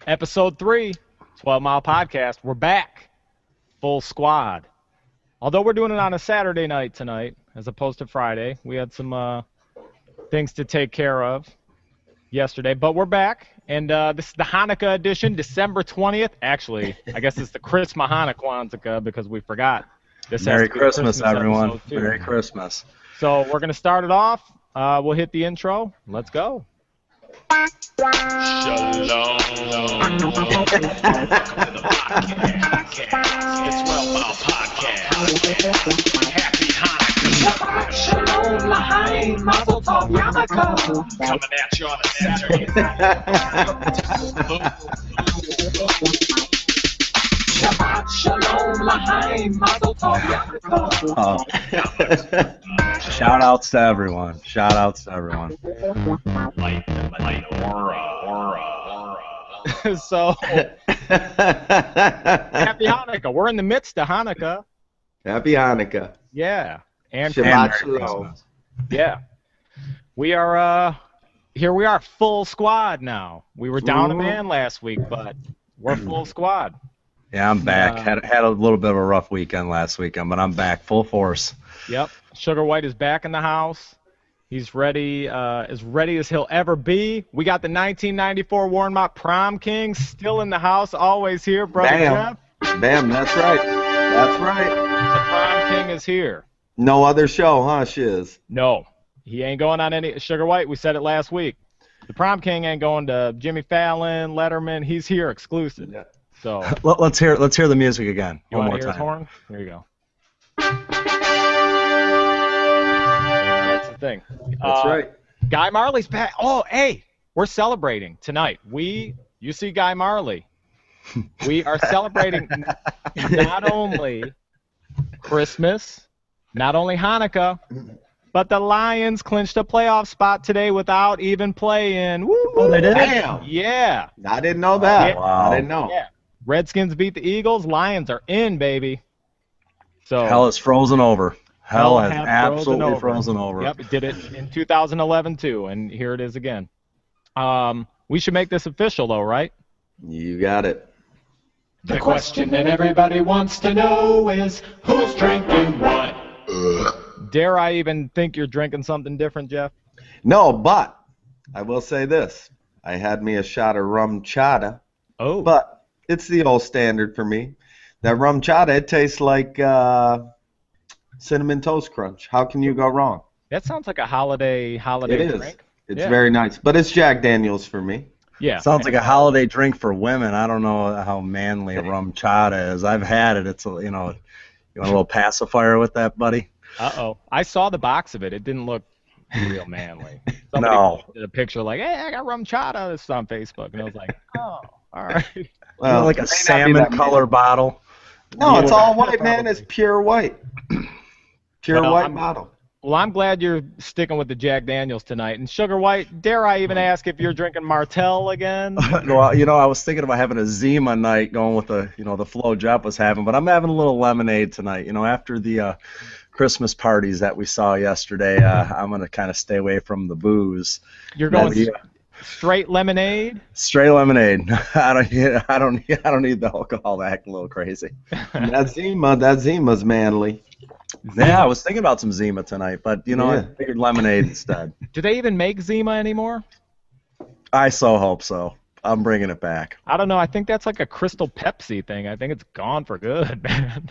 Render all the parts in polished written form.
Episode 3, 12 Mile Podcast. We're back. Full squad. Although we're doing it on a Saturday night tonight, as opposed to Friday. We had some things to take care of yesterday, but we're back. And this is the Hanukkah edition, December 20th. Actually, I guess it's the Christmas Hanukkah because we forgot. Merry Christmas, everyone. Merry Christmas. So we're going to start it off. We'll hit the intro. Let's go. Shalom. Welcome to the podcast. It's 12 Mile Podcast. Happy Hanukkah. Shalom, Lahaim, Mazel Tov, Yanukah. Coming at you on a Saturday. Shabbat Shalom, Lahaim, Mazel Tov, Yanukah. Shout outs to everyone. Shout outs to everyone. Light, aura. So, happy Hanukkah. We're in the midst of Hanukkah. Happy Hanukkah. Yeah. And Shabbat Shalom. Yeah. We are, here we are, full squad now. We were down a man last week, but we're full squad. Yeah, I'm back. Had a little bit of a rough weekend last weekend, but I'm back full force. Yep. Sugar White is back in the house. He's ready, as ready as he'll ever be. We got the 1994 Warren Mott Prom King still in the house, always here, brother Jeff. Bam, that's right. That's right. The Prom King is here. No other show, huh, Shiz? No, he ain't going on any. Sugar White, we said it last week. The Prom King ain't going to Jimmy Fallon, Letterman. He's here exclusive. Yeah. So let's hear the music again. You One want more to hear his time. horn? Here you go. That's the thing. That's right. Guy Marley's back. Oh, hey, we're celebrating tonight. You see Guy Marley. We are celebrating not only Christmas, not only Hanukkah, but the Lions clinched a playoff spot today without even playing. Woo! Oh, they did? Damn. Yeah. I didn't know that. Yeah. Wow. I didn't know. Yeah. Redskins beat the Eagles. Lions are in, baby. So Hell is frozen over. Hell has have absolutely frozen over. Yep, it did it in 2011 too, and here it is again. We should make this official though, right? You got it. The question that everybody wants to know is, who's drinking what? Dare I even think you're drinking something different, Jeff? No, but I will say this. I had me a shot of rum chata, Oh. but it's the old standard for me. That rum chata, it tastes like Cinnamon Toast Crunch. How can you go wrong? That sounds like a holiday It is. drink. It's Yeah. very nice. But it's Jack Daniels for me. Yeah. Sounds like a holiday drink for women. I don't know how manly rum chata is. I've had it. It's you want a little pacifier with that, buddy? Uh-oh. I saw the box of it. It didn't look real manly. Somebody No. posted a picture like, hey, I got rum chata. This is on Facebook. And I was like, oh, all right. Well, Like it a may not be salmon that color bottle. No, it's Yeah. all white, man. It's pure white. Pure Well, white bottle. Well, I'm glad you're sticking with the Jack Daniels tonight. And Sugar White, dare I even ask if you're drinking Martell again? Well, I was thinking about having a Zima night going with the flow Jeff was having, but I'm having a little lemonade tonight. After the Christmas parties that we saw yesterday, I'm gonna kind of stay away from the booze. You're going Yeah. straight lemonade? Straight lemonade. I don't need the alcohol to act a little crazy. That Zima's manly. Yeah, I was thinking about some Zima tonight, but I Yeah. figured lemonade instead. Do they even make Zima anymore? I so hope so. I'm bringing it back. I don't know. I think that's like a Crystal Pepsi thing. I think it's gone for good, man.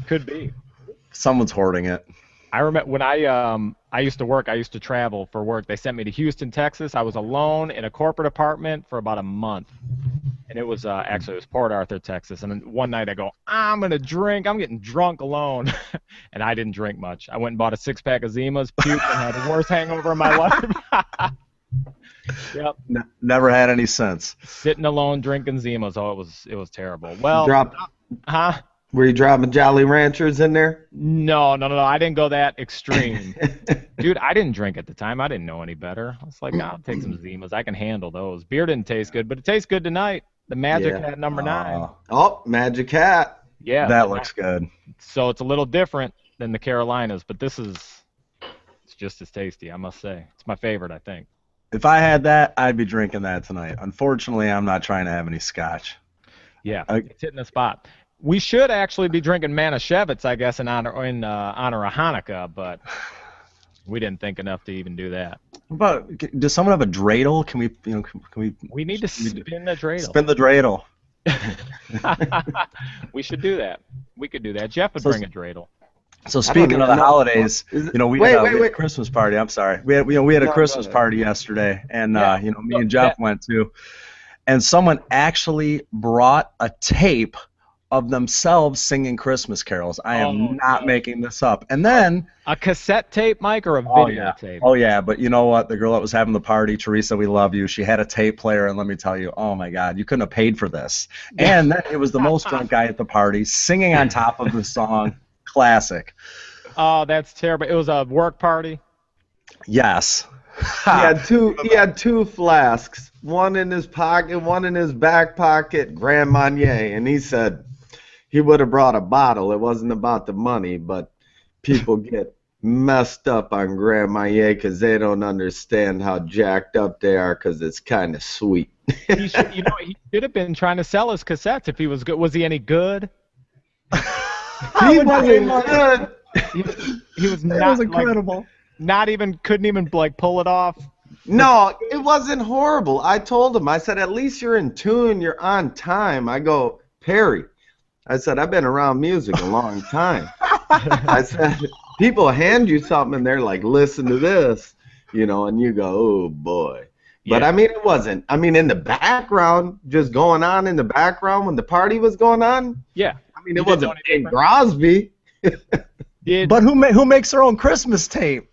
Could be. Someone's hoarding it. I remember when I used to travel for work. They sent me to Houston, Texas. I was alone in a corporate apartment for about a month. And it was actually it was Port Arthur, Texas. And then one night I go, I'm gonna drink. I'm getting drunk alone, and I didn't drink much. I went and bought a 6-pack of Zimas, puked, and had the worst hangover of my life. Yep, Never had any sense. sitting alone drinking Zimas. Oh, it was terrible. Well, huh? Were you dropping Jolly Ranchers in there? No. I didn't go that extreme. Dude, I didn't drink at the time. I didn't know any better. I was like, I'll take some Zimas. I can handle those. Beer didn't taste good, but it tastes good tonight. The Magic Yeah. Hat number 9. Oh, Magic Hat. Yeah. That looks good. So it's a little different than the Carolinas, but it's just as tasty, I must say. It's my favorite, I think. If I had that, I'd be drinking that tonight. Unfortunately, I'm not trying to have any scotch. Yeah, it's hitting the spot. We should actually be drinking Manischewitz, I guess, in honor of Hanukkah, but we didn't think enough to even do that. But does someone have a dreidel? Can we, We need to spin the dreidel. spin the dreidel? We should do that. We could do that. Jeff would bring a dreidel. So speaking of the holidays, we had a wait. Christmas party. I'm sorry, we had a Christmas party yesterday, and me and Jeff went to, and someone actually brought a tape of themselves singing Christmas carols. I am not making this up. And then a cassette tape, Mike, or a video tape? Oh yeah, but you know what? The girl that was having the party, Teresa, we love you. She had a tape player, and let me tell you, oh my God, you couldn't have paid for this. And then it was the most drunk guy at the party singing on top of the song. Classic. Oh, that's terrible. It was a work party. Yes. He had two flasks, one in his pocket, one in his back pocket, Grand Marnier, and he said he would have brought a bottle. It wasn't about the money, but people get messed up on Grand Marnier because they don't understand how jacked up they are because it's kind of sweet. He should have been trying to sell his cassettes if he was good. Was he any good? He wasn't good. He was not. It was incredible. Couldn't even pull it off. No, it wasn't horrible. I told him, I said, at least you're in tune, you're on time. I go, Perry, I said, I've been around music a long time. I said, people hand you something and they're like, listen to this, and you go, oh boy. But I mean, it wasn't. I mean, in the background, just going on in the background when the party was going on. Yeah. I mean, it wasn't Bing Crosby. But who makes their own Christmas tape?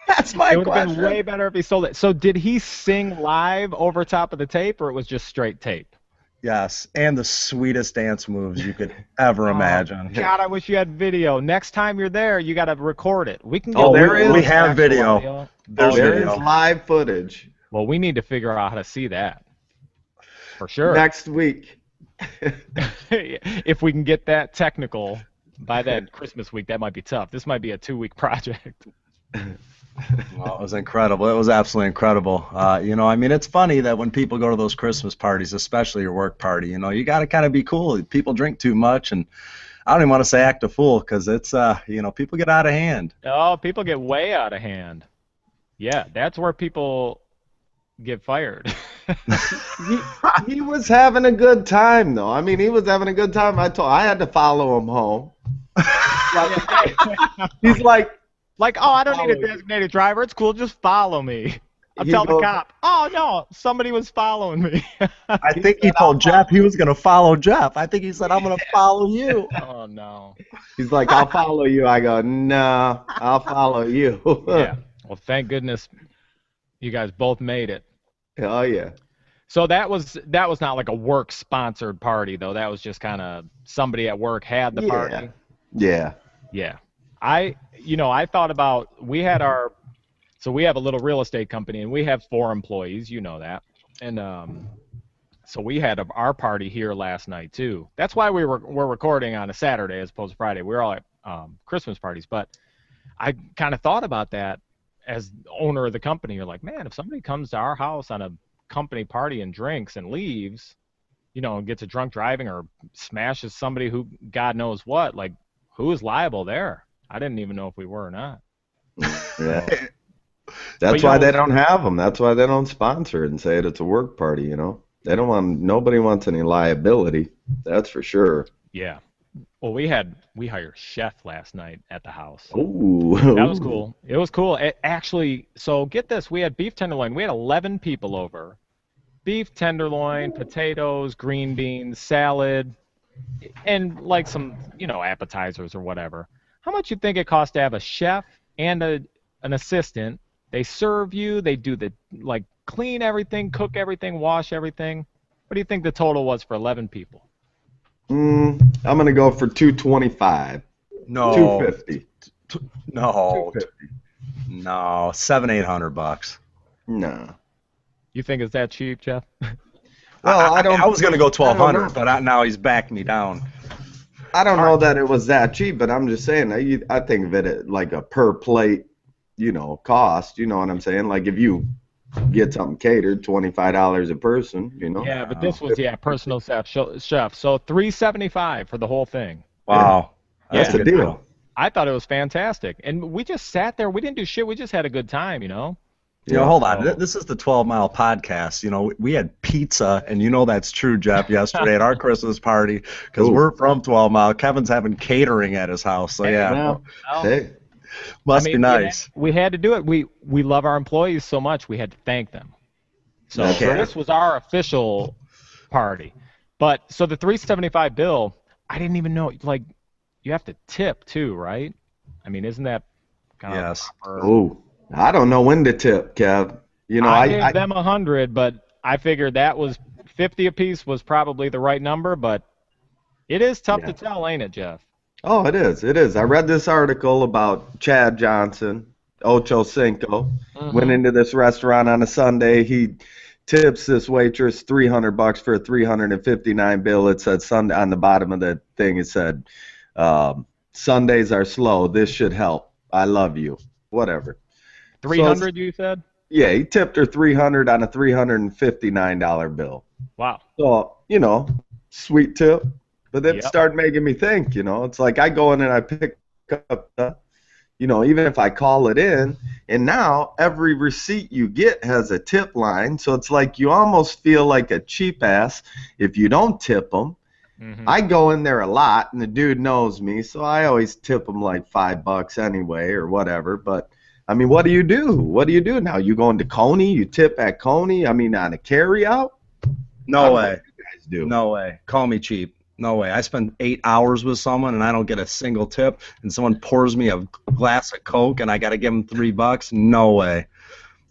That's my question. It would have been way better if he sold it. So did he sing live over top of the tape, or it was just straight tape? Yes, and the sweetest dance moves you could ever imagine. God, I wish you had video. Next time you're there, you got to record it. We can. We have video. There is live footage. Well, we need to figure out how to see that. For sure. Next week. If we can get that technical by that Christmas week, that might be tough. This might be a 2-week project. Well, it was incredible. It was absolutely incredible. I mean, it's funny that when people go to those Christmas parties, especially your work party, you got to kind of be cool. People drink too much, and I don't even want to say act a fool because it's, people get out of hand. Oh, people get way out of hand. Yeah, that's where people get fired. He was having a good time, though. I mean, he was having a good time. I had to follow him home. He's like, oh, I don't need a designated driver. It's cool. Just follow me. I'll tell the cop. Oh, no, somebody was following me. I think he told Jeff he was going to follow Jeff. I think he said, I'm going to follow you. Oh, no. He's like, I'll follow you. I go, no, I'll follow you. Yeah. Well, thank goodness you guys both made it. Oh, yeah. So that was not like a work-sponsored party, though. That was just kind of somebody at work had the party. Yeah. Yeah. I thought about, we have a little real estate company, and we have 4 employees, you know that. And so we had our party here last night, too. That's why we're recording on a Saturday as opposed to Friday. We're all at Christmas parties. But I kind of thought about that as owner of the company. You're like, man, if somebody comes to our house on a company party and drinks and leaves, and gets a drunk driving or smashes somebody who God knows what, like, who is liable there? I didn't even know if we were or not. Yeah. That's why they don't have them. That's why they don't sponsor it and say it's a work party, They don't want, nobody wants any liability. That's for sure. Yeah. Well, we hired chef last night at the house. Ooh. That was cool. It was cool. Actually, so get this, we had beef tenderloin. We had 11 people over. Beef tenderloin, potatoes, green beans, salad, and like some, appetizers or whatever. How much you think it costs to have a chef and an assistant? They serve you, they do clean everything, cook everything, wash everything. What do you think the total was for 11 people? I'm gonna go for $225. No. $250. No. $250. No. $700-800. No. You think it's that cheap, Jeff? Well, I was gonna go $1,200, but now he's backed me down. I don't know that it was that cheap, but I'm just saying, I think of it like a per plate, cost. You know what I'm saying? Like if you get something catered, $25 a person, you know. Yeah, but this was personal chef. So $375 for the whole thing. Wow. That's Yeah. a deal. I thought it was fantastic, and we just sat there. We didn't do shit. We just had a good time, You know, hold on. This is the 12 Mile podcast. You know, we had pizza, and you know that's true, Jeff, yesterday at our Christmas party because we're from 12 Mile. Kevin's having catering at his house, so yeah. Well, hey. Must be nice. We had to do it. We love our employees so much, we had to thank them. So this was our official party. But so the $375 bill, I didn't even know, like, you have to tip too, right? I mean, isn't that kind of proper? Oh, I don't know when to tip, Kev. You know, I gave them 100, but I figured that was 50 apiece was probably the right number, but it is tough to tell, ain't it, Jeff? Oh, it is. It is. I read this article about Chad Johnson, Ocho Cinco. Went into this restaurant on a Sunday. He tips this waitress $300 for a $359 bill. It said Sunday on the bottom of the thing. It said, "Sundays are slow. This should help. I love you." Whatever. 300, you said? Yeah, he tipped her 300 on a $359 bill. Wow. So, you know, sweet tip. But it started making me think, you know, it's like I go in and I pick up, you know, even if I call it in, and now every receipt you get has a tip line. So it's like you almost feel like a cheap ass if you don't tip them. I go in there a lot, and the dude knows me, so I always tip him like $5 anyway or whatever. But, I mean, what do you do? What do you do now? You going to Coney? You tip at Coney? I mean, on a carry-out? No way. What you guys do? No way. Call me cheap. No way. I spend 8 hours with someone and I don't get a single tip, and someone pours me a glass of Coke and I got to give them $3. No way.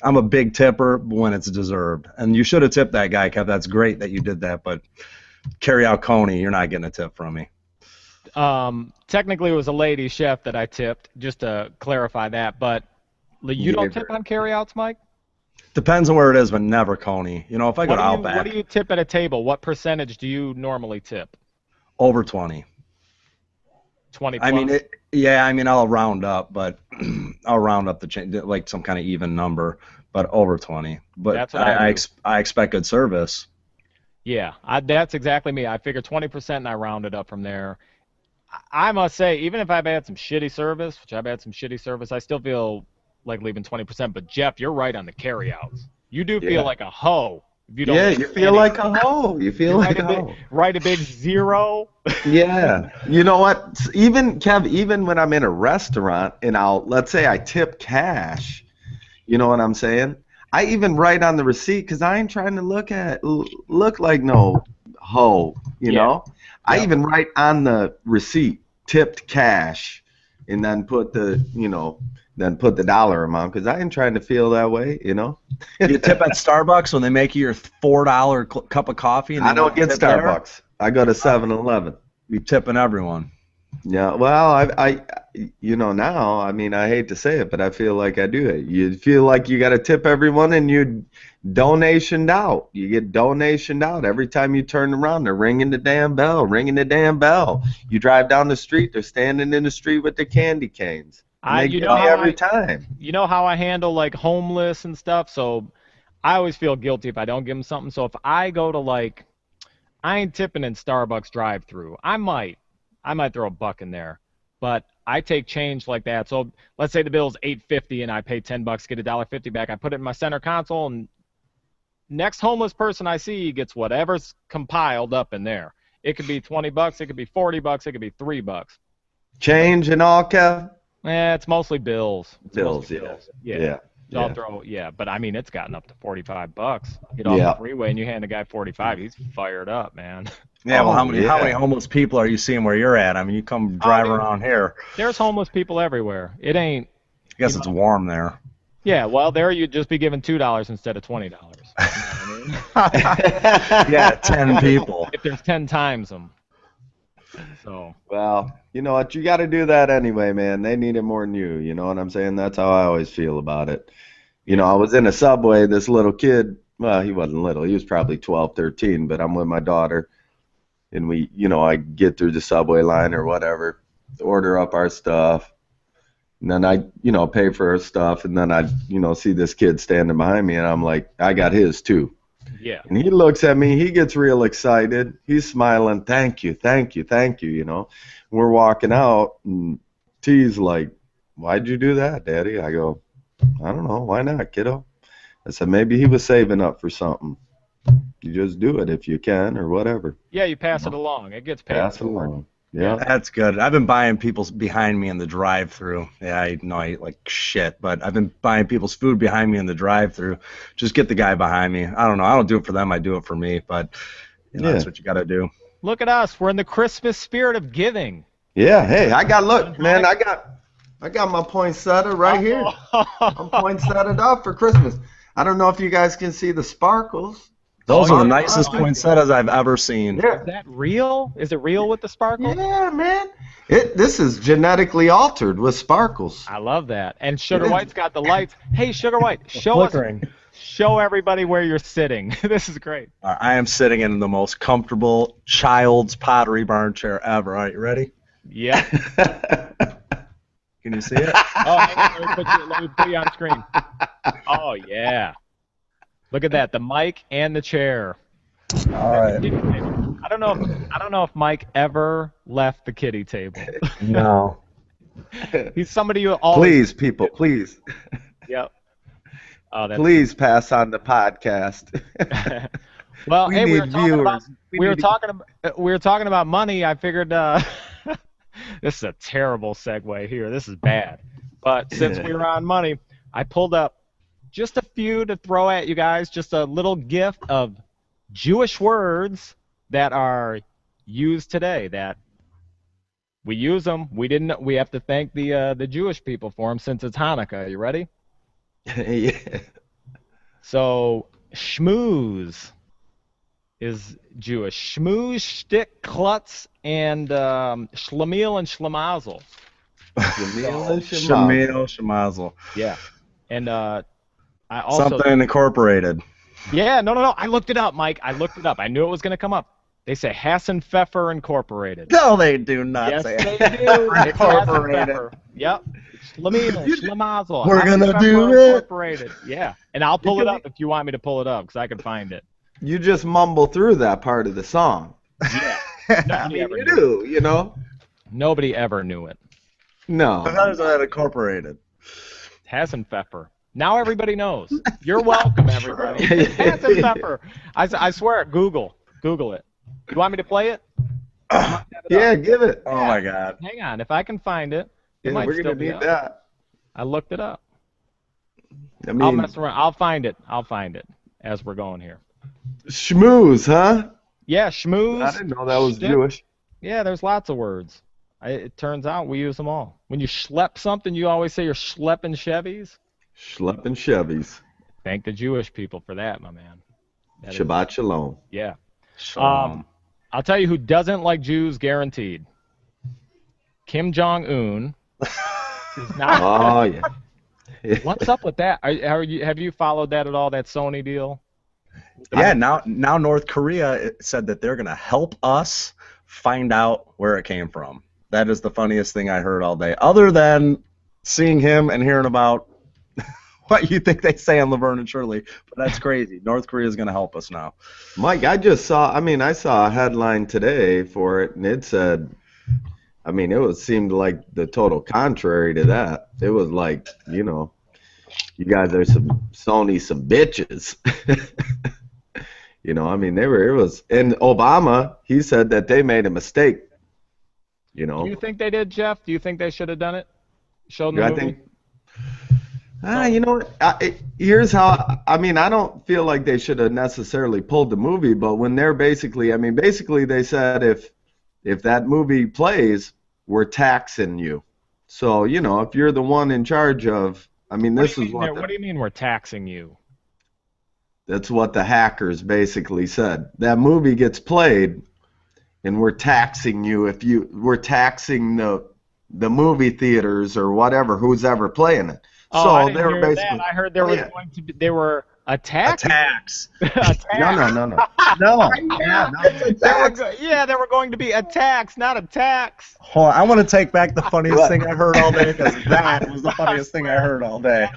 I'm a big tipper when it's deserved. And you should have tipped that guy, Kev. That's great that you did that, but carry out Coney, you're not getting a tip from me. Technically, it was a lady chef that I tipped, just to clarify that. But you don't tip on carryouts, Mike? Depends on where it is, but never Coney. You know, if I go to Outback. What do you tip at a table? What percentage do you normally tip? Over 20. 20 plus? I mean, I'll round up, but I'll round up the change, like some kind of even number, but over 20. But that's what I expect good service. Yeah, that's exactly me. I figure 20% and I round it up from there. I must say, even if I've had some shitty service, I still feel like leaving 20%. But Jeff, you're right on the carryouts. You do feel like a hoe. You feel like a hoe. You feel like a hoe. Write a big zero. Yeah. You know what? Even, Kev, even when I'm in a restaurant and let's say I tip cash, you know what I'm saying? I even write on the receipt because I ain't trying to look like no hoe, you know? I even write on the receipt, tipped cash, and then put the, put the dollar amount because I ain't trying to feel that way, you know? You tip at Starbucks when they make you your $4 cup of coffee? And I don't get Starbucks. I go to 7-Eleven. You tipping everyone. Yeah, well, I now, I mean, I hate to say it, but I feel like I do it. You feel like you got to tip everyone, and you donationed out. You get donationed out every time you turn around. They're ringing the damn bell. You drive down the street, they're standing in the street with the candy canes. Every time. You know how I handle like homeless and stuff, so I always feel guilty if I don't give them something. So if I go to I ain't tipping in Starbucks drive-through. I might throw $1 in there, but I take change like that. So let's say the bill's $8.50 and I pay $10, get $1.50 back. I put it in my center console, and next homeless person I see gets whatever's compiled up in there. It could be $20, it could be $40, it could be $3. Change and all, Kev? It's mostly bills. Bills. Yeah. But I mean, it's gotten up to $45. You get off the freeway and you hand the guy $45. He's fired up, man. Yeah, well, how many homeless people are you seeing where you're at? I mean, you come drive around here. There's homeless people everywhere. It ain't. I guess it's warm there. Yeah, well, there you'd just be giving $2 instead of $20. You know what I mean? Yeah, 10 people. If there's 10 times them. So. Well, you know what? You got to do that anyway, man. They need it more than you. You know what I'm saying? That's how I always feel about it. You know, I was in a Subway. This little kid, well, he wasn't little. He was probably 12, 13, but I'm with my daughter. And I get through the Subway line or whatever, order up our stuff. And then I, pay for her stuff, and then I, see this kid standing behind me, and I'm like, I got his too. Yeah. And he looks at me, he gets real excited. He's smiling, thank you, thank you, thank you, We're walking out, and T's like, why'd you do that, Daddy? I go, I don't know, why not, kiddo? I said, maybe he was saving up for something. You just do it if you can or whatever. Yeah, you pass it along. It gets paid. Pass it along. Yeah. That's good. I've been buying people's behind me in the drive-through. Yeah, I know I eat like shit, but I've been buying people's food behind me in the drive-through. Just get the guy behind me. I don't know. I don't do it for them. I do it for me, but that's what you got to do. Look at us. We're in the Christmas spirit of giving. Yeah. Hey, I got my poinsettia right here. I'm poinsettiaed up for Christmas. I don't know if you guys can see the sparkles. Those are the nicest poinsettias I've ever seen. Yeah. Is that real? Is it real with the sparkles? Yeah, man. This is genetically altered with sparkles. I love that. And Sugar White's got the lights. Hey, Sugar White, show everybody where you're sitting. This is great. I am sitting in the most comfortable child's Pottery Barn chair ever. All right, you ready? Yeah. Can you see it? Oh, hang on, let me put you on screen. Oh, yeah. Look at that, the mic and the chair. All right. I don't know if Mike ever left the kiddie table. No. He's somebody who always. Please, people, please. Yep. Oh, please pass on the podcast. Well, hey, we were talking about money. I figured this is a terrible segue here. This is bad. But since we were on money, I pulled up just a few to throw at you guys, just a little gift of Jewish words that are used today. That we use them. We have to thank the Jewish people for them since it's Hanukkah. You ready? Yeah. So schmooze is Jewish. Schmooze, shtick, klutz, and schlemiel and schlemazel. Shamil, Shemazel. Yeah. And I also something incorporated. Yeah, no. I looked it up, Mike. I looked it up. I knew it was going to come up. They say Hassan Pfeffer Incorporated. No, they do not yes, say they do. It's Incorporated. Yep. Schlemiel, Schlemazel. We're going to do Incorporated. Yeah. And I'll pull it up if you want me to pull it up because I can find it. You just mumble through that part of the song. Yeah. I mean, you do, Nobody ever knew it. No. How does that incorporated? Hassan Pfeffer. Now everybody knows. You're welcome, everybody. Hassan Pfeffer. I swear it. Google it. You want me to play it? Yeah, give it. Oh, my God. Hang on. If I can find it, it might we're still going to be need up. that. I looked it up. I mean, I'll mess around. I'll find it as we're going here. Schmooze, huh? Yeah, schmooze. I didn't know that was Jewish. Yeah, there's lots of words. It turns out we use them all. When you schlep something, you always say you're schlepping Chevys. Schlepping Chevys. Thank the Jewish people for that, my man. Shabbat shalom. Yeah. Shalom. I'll tell you who doesn't like Jews, guaranteed. Kim Jong-un. Oh, yeah. What's up with that? Have you followed that at all, that Sony deal? Yeah, now North Korea said that they're going to help us find out where it came from. That is the funniest thing I heard all day, other than seeing him and hearing about what you think they say on Laverne and Shirley. But that's crazy. North Korea is going to help us now. Mike, I saw a headline today for it, and it said, it seemed like the total contrary to that. It was like, you guys are some bitches. And Obama, he said that they made a mistake. Do you think they did, Jeff? Do you think they should have done it? Showed them the movie? Here's how, I don't feel like they should have necessarily pulled the movie, but when they're basically they said if that movie plays, we're taxing you. So, if you're the one in charge of, what do you mean we're taxing you? That's what the hackers basically said. That movie gets played, and we're taxing you we're taxing the movie theaters or whatever, who's ever playing it. Oh, so I didn't they were hear basically. that. I heard there was going to be, they were attacking. A tax. A tax. No. No. Yeah, not a tax. There were going to be attacks, not attacks. Hold on, I want to take back the funniest thing I heard all day because that was the funniest thing I heard all day.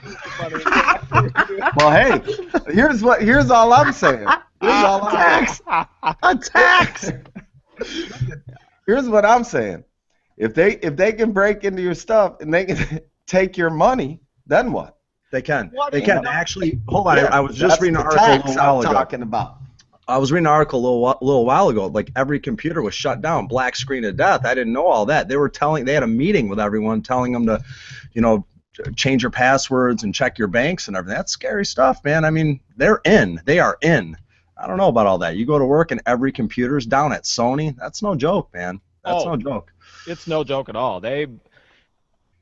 Well, hey, here's all I'm saying. A tax. Here's what I'm saying. If they can break into your stuff and they can take your money, then what? They can. What They do can. you know? Actually, hold on. I was just That's reading an the article a tax little while I'm ago. talking about. I was reading an article a little while ago. Like every computer was shut down, black screen of death. I didn't know all that. They had a meeting with everyone, telling them to, change your passwords and check your banks and everything. That's scary stuff, man. I mean, they are in. I don't know about all that. You go to work and every computer's down at Sony. That's no joke, man. That's no joke. It's no joke at all. They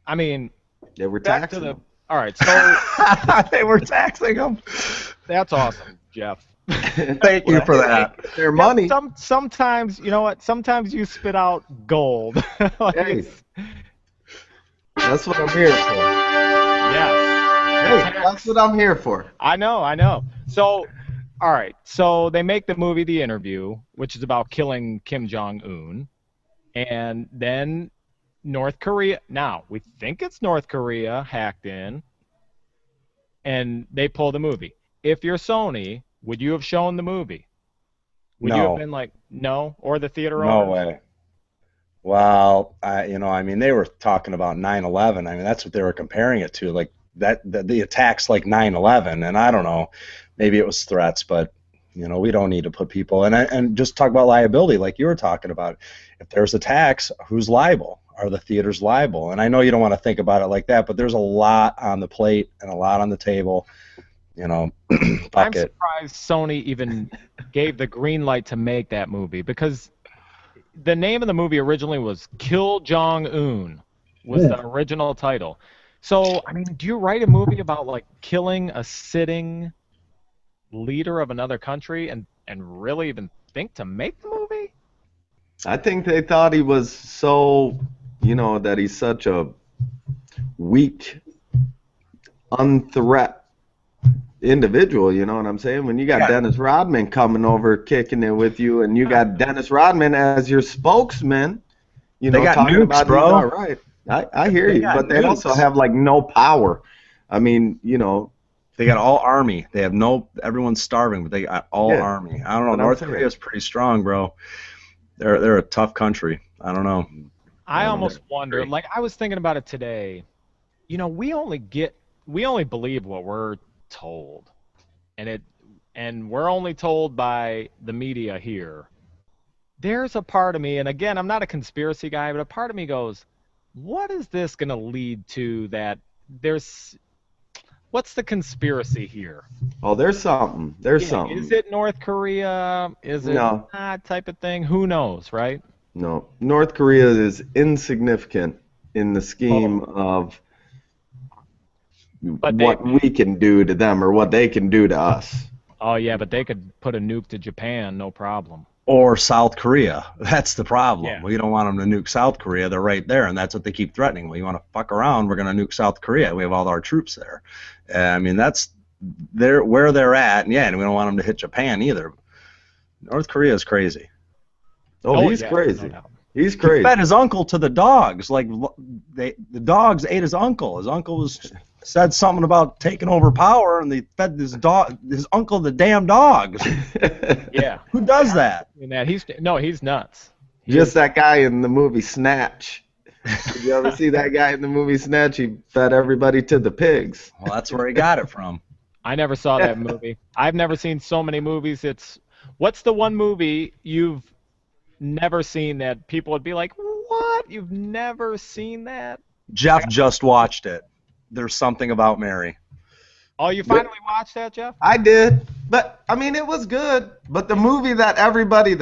were back taxing to the. them. All right, so They were taxing them. that's awesome, Jeff. Thank you for that. Their money. Sometimes, you know what? Sometimes you spit out gold. Like, Hey, that's what I'm here for. yes. Hey, that's what I'm here for. I know. So, all right. So they make the movie The Interview, which is about killing Kim Jong-un, and then North Korea. Now we think it's North Korea hacked in, and they pull the movie. If you're Sony, would you have shown the movie? Would you No. have been like, no, or the theater No owners? way. Well, they were talking about 9/11. I mean, that's what they were comparing it to, like the attacks like 9/11. And I don't know, maybe it was threats, but we don't need to put people and just talk about liability, like you were talking about. If there's attacks, who's liable? Are the theaters liable? And I know you don't want to think about it like that, but there's a lot on the plate and a lot on the table. I'm Bucket. surprised Sony even gave the green light to make that movie, because the name of the movie originally was Kill Jong-un, was the original title. So, I mean, do you write a movie about like killing a sitting leader of another country and really even think to make the movie? I think they thought he was so, that he's such a weak, unthreat individual, you know what I'm saying? When you got Dennis Rodman coming over kicking it with you, and you got Dennis Rodman as your spokesman, They got talking nukes, about bro. he's all right. I hear you, got but they nukes. also have like no power. I mean, They got all army. They have everyone's starving, but they got all army. I don't know. But I'm North saying- Korea's pretty strong, bro. They're a tough country. I don't know. I almost wonder, like I was thinking about it today, we only believe what we're told. And we're only told by the media here. There's a part of me, and again, I'm not a conspiracy guy, but a part of me goes, what is this going to lead to that what's the conspiracy here? Oh, there's something. There's Yeah, something. is it North Korea? Is it No. that type of thing? Who knows, right? No, North Korea is insignificant in the scheme of But what we can do to them or what they can do to us. Oh, yeah, but they could put a nuke to Japan, no problem. Or South Korea. That's the problem. Yeah. We don't want them to nuke South Korea. They're right there, and that's what they keep threatening. Well, you want to fuck around, we're going to nuke South Korea. We have all our troops there. I mean, that's where they're at, and we don't want them to hit Japan either. North Korea is crazy. Oh, he's yeah, crazy. no doubt. He's He crazy. fed his uncle to the dogs. Like the dogs ate his uncle. His uncle said something about taking over power, and they fed his uncle the damn dogs. Yeah. Who does that? And that he's nuts. Just that guy in the movie Snatch. Did you ever see that guy in the movie Snatch? He fed everybody to the pigs. Well, that's where he got it from. I never saw that movie. I've never seen so many movies. What's the one movie you've never seen that people would be like, what? You've never seen that? Jeff just watched it. There's Something About Mary. Oh, you finally watched that, Jeff? I did, but I mean it was good. But the movie that everybody's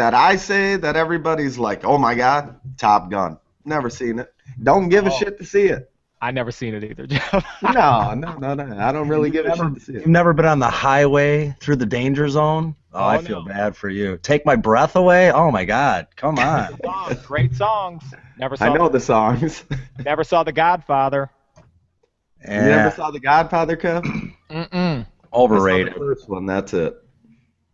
like, oh my God, Top Gun. Never seen it. Don't give a shit to see it. I never seen it either, Jeff. No. I don't really give a shit to see You've it. never been on the highway through the danger zone? Oh, I feel no. bad for you. Take My Breath Away? Oh my God, come on. Great songs. Never saw I know the songs. Never saw The Godfather. You never Yeah, saw The Godfather, Kev? Mm-mm. I saw overrated. the first one. That's it.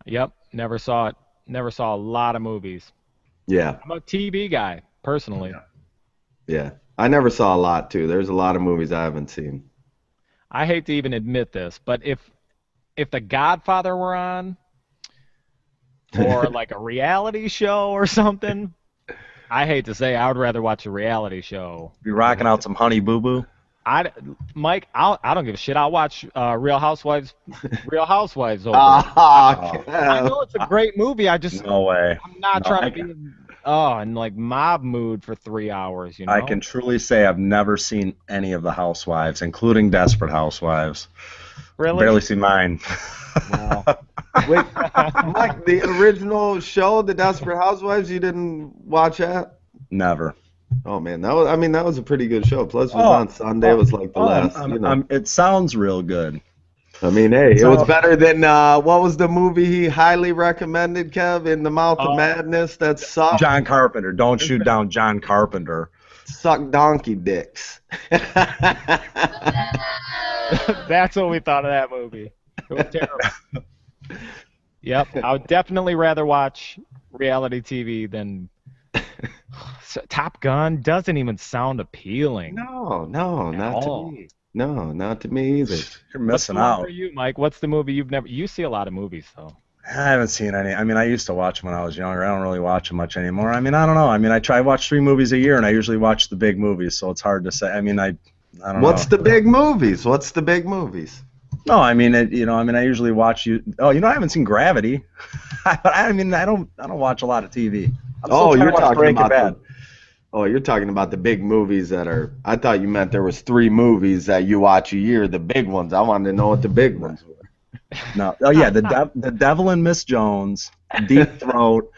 Yep, never saw it. never saw a lot of movies. Yeah, I'm a TV guy, personally. yeah. I never saw a lot too. There's a lot of movies I haven't seen. I hate to even admit this, but if The Godfather were on, or like a reality show or something, I hate to say I would rather watch a reality show. Be rocking out some Honey Boo Boo. Mike, I don't give a shit. I'll watch Real Housewives over. Ah, I know it's a great movie. No way. I'm not No, trying to be in like mob mood for 3 hours. You know. I can truly say I've never seen any of the Housewives, including Desperate Housewives. Really? Barely seen mine. Wow. Wait, Mike, the original show, The Desperate Housewives, you didn't watch that? Never. Oh man, that was a pretty good show. Plus, it was on Sunday. It was like the last. It sounds real good. I mean, hey, it was better than what was the movie he highly recommended, Kev? In the Mouth of Madness. That sucked. John Carpenter. Don't shoot down John Carpenter. Suck donkey dicks. That's what we thought of that movie. It was terrible. Yep, I would definitely rather watch reality TV than Top Gun. Doesn't even sound appealing. No, not all. to me. No, not to me either. You're What's the missing one out. for you, Mike? What's the movie you've never? You see a lot of movies, though. I haven't seen any. I mean, I used to watch them when I was younger. I don't really watch them much anymore. I mean, I don't know. I mean, I watch 3 movies a year, and I usually watch the big movies, so it's hard to say. I mean, I don't know. What's the big movies? What's the big movies? No, I mean, I usually watch you. Oh, I haven't seen Gravity. I mean, I don't watch a lot of TV. You're talking Breaking about Bad. you're talking about the big movies that are. I thought you meant there was 3 movies that you watch a year, the big ones. I wanted to know what the big ones were. No. Oh yeah, the Devil and Miss Jones, Deep Throat,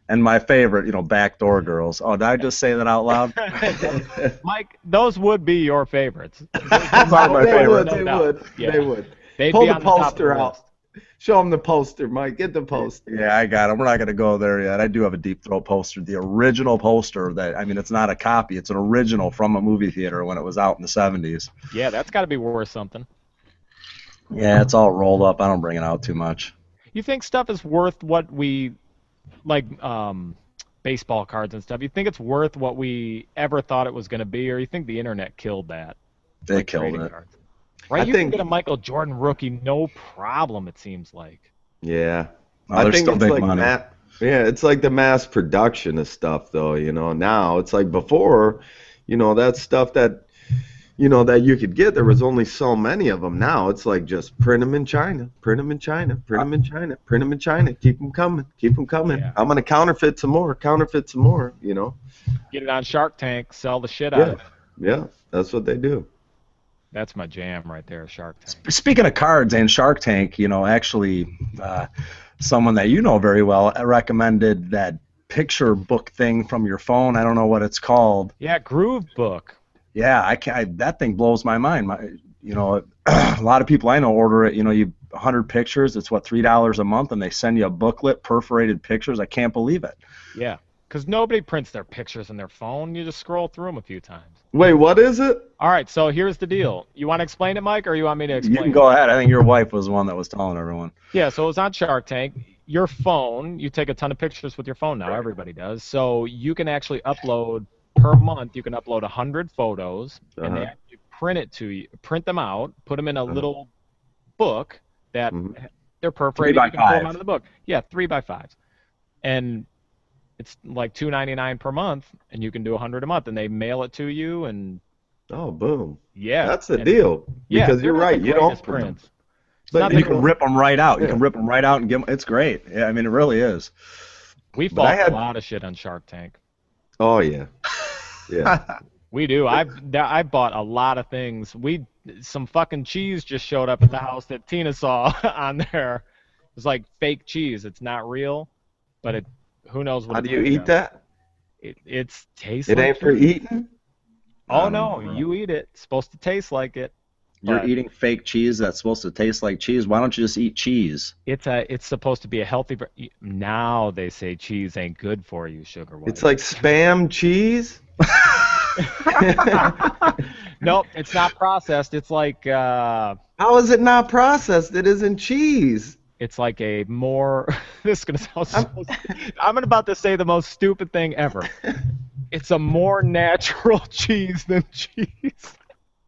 and my favorite, Backdoor Girls. Oh, did I just say that out loud? Mike, those would be your favorites. Those are my favorite. They would. They'd Pull be the on the top of poster the out. list. Show them the poster, Mike. Get the poster. Yeah, I got it. We're not going to go there yet. I do have a Deep Throat poster, the original poster it's not a copy. It's an original from a movie theater when it was out in the 70s. Yeah, that's got to be worth something. Yeah, it's all rolled up. I don't bring it out too much. You think stuff is worth what we, like baseball cards and stuff, you think it's worth what we ever thought it was going to be, or you think the internet killed that? They Like killed trading it. cards? Right, you can get a Michael Jordan rookie, no problem, it seems like. Yeah. Oh, I there's think still it's big like money. it's like the mass production of stuff, though. Now it's like before, that stuff that, that you could get. There was only so many of them. Now it's like just print them in China, print them in China, print them in China, print them in China. Keep them coming, keep them coming. Yeah. I'm gonna counterfeit some more. Get it on Shark Tank, sell the shit out of it. Yeah, that's what they do. That's my jam right there, Shark Tank. Speaking of cards and Shark Tank, actually, someone that you know very well recommended that picture book thing from your phone. I don't know what it's called. Yeah, Groove Book. Yeah, that thing blows my mind. A lot of people I know order it. You 100 pictures. It's what, $3 a month, and they send you a booklet, perforated pictures. I can't believe it. Yeah, because nobody prints their pictures in their phone. You just scroll through them a few times. Wait, what is it? All right, so here's the deal. You want to explain it, Mike, or you want me to explain You can it? go ahead. I think your wife was the one that was telling everyone. Yeah, so it was on Shark Tank. Your phone, you take a ton of pictures with your phone now. Everybody does. So you can actually upload, per month, you can upload 100 photos, and they actually print them out, put them in a little book that they're perforated. 3 by You can pull 5. them out of the book. Yeah, 3 by 5s. And it's like $2.99 per month, and you can do 100 a month, and they mail it to you, and Oh, boom. yeah. That's the and- deal. Yeah, Because you're they're not right. the You don't greatest print 'em. prints. It's But not And the you can rip them right out. You Yeah. can rip them right out and give them. It's great. Yeah, I mean, it really is. We But I fought had- a lot of shit on Shark Tank. Oh, yeah. Yeah. We do. I've bought a lot of things. Some fucking cheese just showed up at the house that Tina saw on there. It was like fake cheese. It's not real, but who knows what. How it's do you made eat of. that? It's tastes. It like ain't for cheese. eating? Oh no, you eat it. It's supposed to taste like it. You're but eating fake cheese that's supposed to taste like cheese. Why don't you just eat cheese? It's supposed to be a healthy. Now they say cheese ain't good for you, sugar white. It's like Spam cheese? Nope, it's not processed. It's like How is it not processed? It isn't cheese. It's like a more. This is gonna sound so. I'm about to say the most stupid thing ever. It's a more natural cheese than cheese.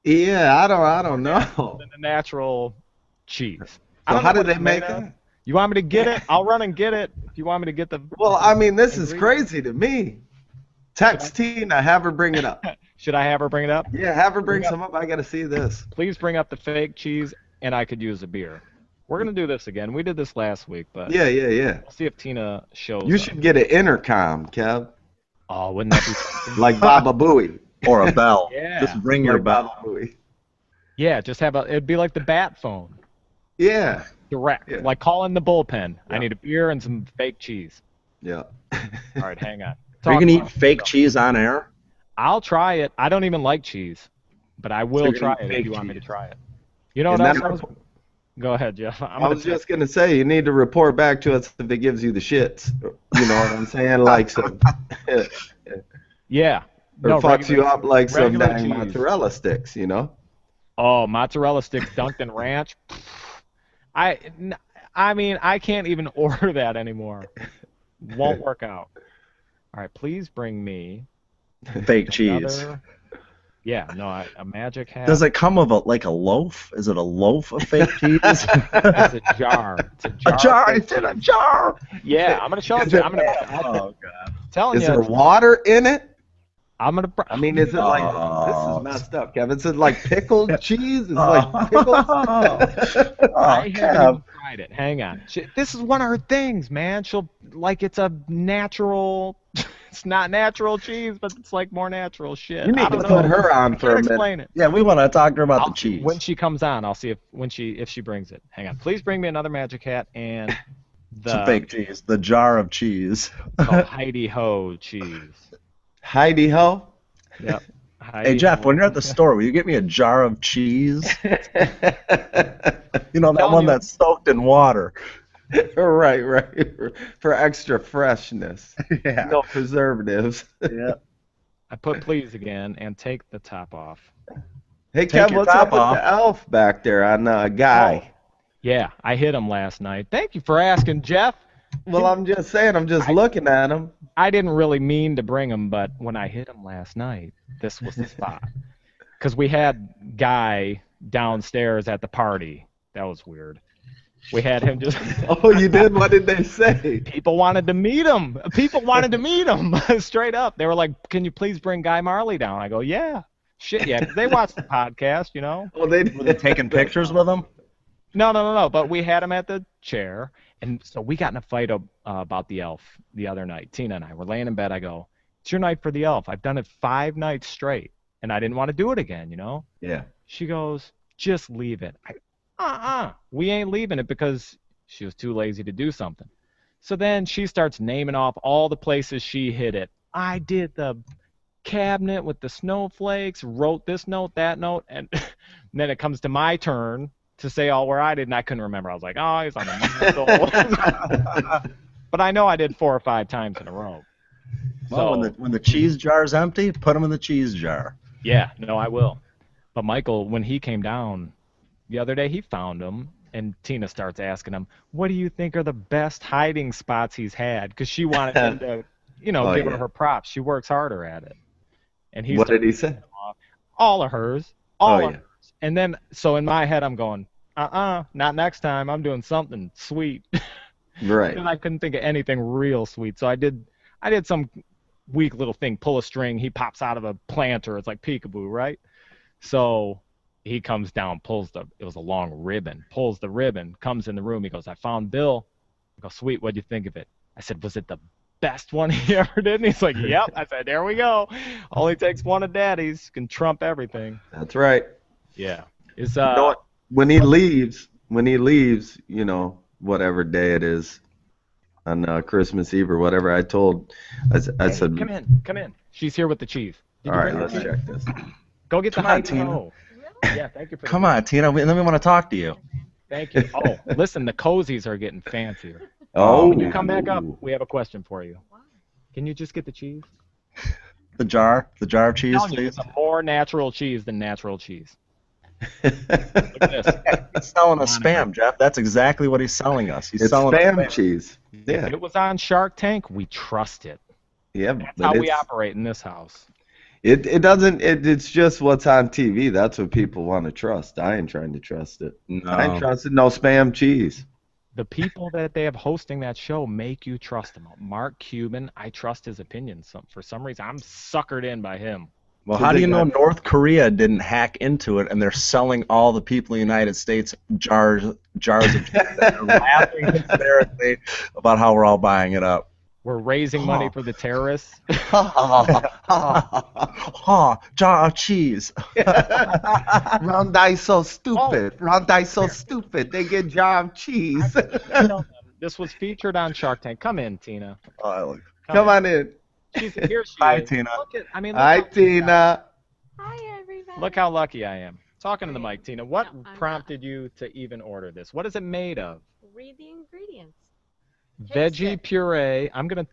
Yeah, I don't know. Than a natural cheese. I So don't how know do what they it's made make of. it? You want me to get it? I'll run and get it. If you want me to get the. Well, I mean, this is ingredients. crazy to me. Text Tina, have her bring it up. Should I have her bring it up? Yeah, have her bring Bring up- some up. I got to see this. Please bring up the fake cheese, and I could use a beer. We're gonna do this again. We did this last week, but Yeah, yeah, yeah. we'll see if Tina shows You up. should get an intercom, Kev, Oh, wouldn't that be something? like Baba Booey. Or a bell. Yeah. Just ring your Like bell. Baba Booey. Yeah, just have a. It'd be like the bat phone, Yeah, direct, Yeah. like calling the bullpen. I Yeah. need a beer and some fake cheese. yeah. All right, hang on. Are you Talk gonna eat about- fake cheese on air? I'll try it. I don't even like cheese, but I will you're try gonna eat it if fake you want me to cheese. try it. You know what And else? then- I was... Go ahead, Jeff. I was just gonna say, you need to report back to us if it gives you the shits. You know what I'm saying? Like some, or Yeah. fucks you up like some regular dang cheese. mozzarella sticks. You know? Oh, mozzarella sticks dunked in ranch. I mean, I can't even order that anymore. Won't work out. All right, please bring me Fake cheese. another. Yeah, no, a magic hat. Does it come of like a loaf? Is it a loaf of fake cheese? It's a jar. It's a jar. A jar. of It's in a jar. Yeah, I'm gonna show it Is to you. it- I'm gonna. Oh god. Telling Is you. there water in it? I'm gonna. I mean, is it like Oh. this is messed up, Kevin? Is it like pickled cheese? Is it like pickles? Oh, I haven't Kev. even tried it. Hang on. This is one of her things, man. She'll like it's a natural. It's not natural cheese, but it's like more natural shit. You I need to don't put know. her on I for a can't minute. explain it. Yeah, we want to talk to her about I'll- the cheese. When she comes on, I'll see if she brings it. Hang on. Please bring me another magic hat and Some the fake cheese. The jar of cheese. Heidi Ho cheese. Heidi ho. Yep. Hey Jeff, when you're at the store, will you get me a jar of cheese? You know, that Telling one you. that's soaked in water. right. For extra freshness. Yeah. No preservatives. Yeah. I put please again and take the top off. Hey, Take Kev, your what's top up with off. the elf back there on Guy? Yeah, I hit him last night. Thank you for asking, Jeff. Well, I'm just saying, I'm just looking at him. I didn't really mean to bring him, but when I hit him last night, this was the spot. Because we had Guy downstairs at the party. That was weird. We had him just. Oh, you did? What did they say? People wanted to meet him. People wanted to meet him straight up. They were like, "Can you please bring Guy Marley down?" I go, "Yeah, shit, yeah." 'Cause they watch the podcast, you know. Oh, they Were they taking pictures with him? No. But we had him at the chair, and so we got in a fight about the elf the other night. Tina and I were laying in bed. I go, "It's your night for the elf. I've done it 5 nights straight, and I didn't want to do it again, you know." Yeah. She goes, "Just leave it." We ain't leaving it because she was too lazy to do something. So then she starts naming off all the places she hid it. I did the cabinet with the snowflakes, wrote this note, that note, and then it comes to my turn to say all where I did, and I couldn't remember. I was like, oh, he's on the mantle. But I know I did 4 or 5 times in a row. Well, So, when the cheese jar's empty, put them in the cheese jar. yeah, no, I will. But Michael, when he came down the other day, he found them, and Tina starts asking him, what do you think are the best hiding spots he's had? Because she wanted him to, Oh, give yeah. her props. She works harder at it. And he What did started he say? listing them off. All of hers. All Oh, of yeah. hers. And then, so in my head, I'm going, not next time. I'm doing something sweet. Right. And I couldn't think of anything real sweet. So I did some weak little thing, pull a string, he pops out of a planter. It's like peekaboo, right? So he comes down, it was a long ribbon, pulls the ribbon, comes in the room. He goes, I found Bill. I go, sweet, what'd you think of it? I said, was it the best one he ever did? And he's like, yep. I said, there we go. Only takes one of daddy's, can trump everything. That's right. Yeah. Is You know what? When he leaves, whatever day it is, on Christmas Eve or whatever, I hey, said, come in. She's here with the cheese. Did all you right, bring the let's cheese? check this. Go get the Come on, Heidi Tina. Ho. Yeah, thank you for the Come on, Tina. Then we want to talk to you. Thank you. Oh, listen, the cozies are getting fancier. Oh, When you come back up, we have a question for you. Can you just get the cheese? The jar of cheese, Telling you, please. it's a more natural cheese than natural cheese. Look at this. He's selling us spam, Jeff. That's exactly what he's selling us. He's It's selling us spam cheese. If Yeah, it was on Shark Tank, we trust it. yeah. That's But how we it's, operate in this house. it doesn't. It's just what's on TV. That's what people want to trust. I ain't trying to trust it. I ain't No. trusting no spam cheese. The people that they have hosting that show make you trust them. Mark Cuban, I trust his opinion. For some reason, I'm suckered in by him. Well, So how do they you know got- North Korea didn't hack into it and they're selling all the people in the United States jars of cheese? They're laughing hysterically about how we're all buying it up. We're raising money for the terrorists. Jar of cheese. Rondai so stupid. Rondai so stupid. They get jar of cheese. This was featured on Shark Tank. Come in, Tina. Come on in. Here she Hi, is. Tina. Look at, I mean, Hi, look Tina. Hi, everybody. look how lucky I am. Talking to the mic, Tina. What No, I'm prompted you to even order this? What is it made of? Read the ingredients. Taste Veggie it. puree. I'm gonna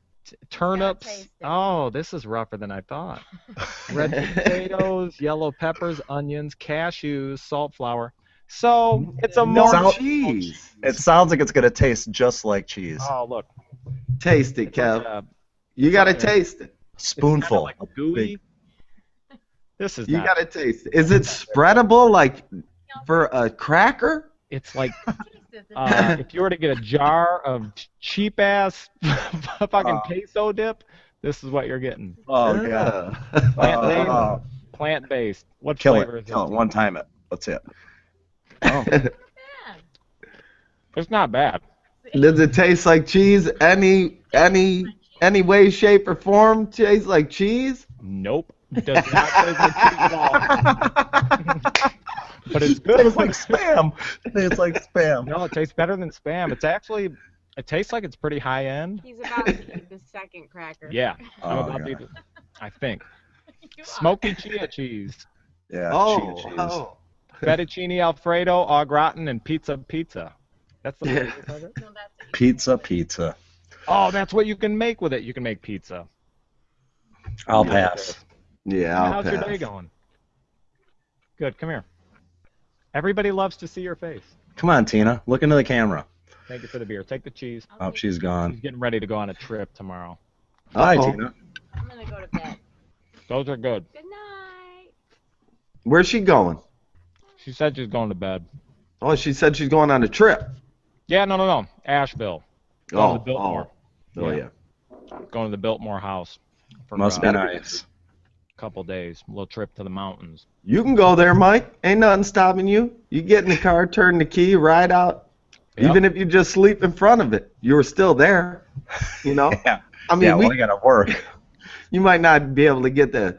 turnips. taste it. Oh, this is rougher than I thought. Red potatoes, yellow peppers, onions, cashews, salt, flour. So it's a No more. cheese. It sounds like it's going to taste just like cheese. Oh, look. Taste it, It's like Kev. a- You gotta like a- taste it. it's kinda Spoonful. like gooey. This is You not. gotta taste it. Is it spreadable like for a cracker? It's like Taste it. if you were to get a jar of cheap ass fucking queso dip, this is what you're getting. Oh, yeah. Plant-based. Oh, Plant-based. What kill flavor it. is Kill it. this? One time it. Let's hit. Man, It's not bad. Does it taste like cheese? Any way, shape, or form taste like cheese? Nope. Does not taste like cheese at all. But it's good. It's like spam. It's like spam. No, it tastes better than spam. It tastes like it's pretty high end. he's about to eat the second cracker. Yeah. I'm Oh, about to God. eat it, I think. You are. Smoky chia cheese. Yeah. Oh, cheese. oh. Fettuccine Alfredo, au gratin, and pizza. That's the Yeah. No, that's it. Pizza. Oh, that's what you can make with it. You can make pizza. I'll pass. Yeah, I'll How's your pass. day going? Good. Come here. Everybody loves to see your face. Come on, Tina. Look into the camera. Thank you for the beer. Take the cheese. I'll Oh, take she's it. gone. She's getting ready to go on a trip tomorrow. Hi, Uh-oh. Tina. I'm gonna go to bed. Those are good. Good night. Where's she going? She said she's going to bed. Oh, she said she's going on a trip. Yeah, no. Asheville. Going to the Biltmore. Oh, yeah. Going to the Biltmore house for Must be a nice. couple days. A little trip to the mountains. You can go there, Mike. Ain't nothing stopping you. You get in the car, turn the key, ride out. Yep. Even if you just sleep in front of it, you were still there. You know? Yeah. I mean, Yeah, well, I gotta work. you might not be able to get the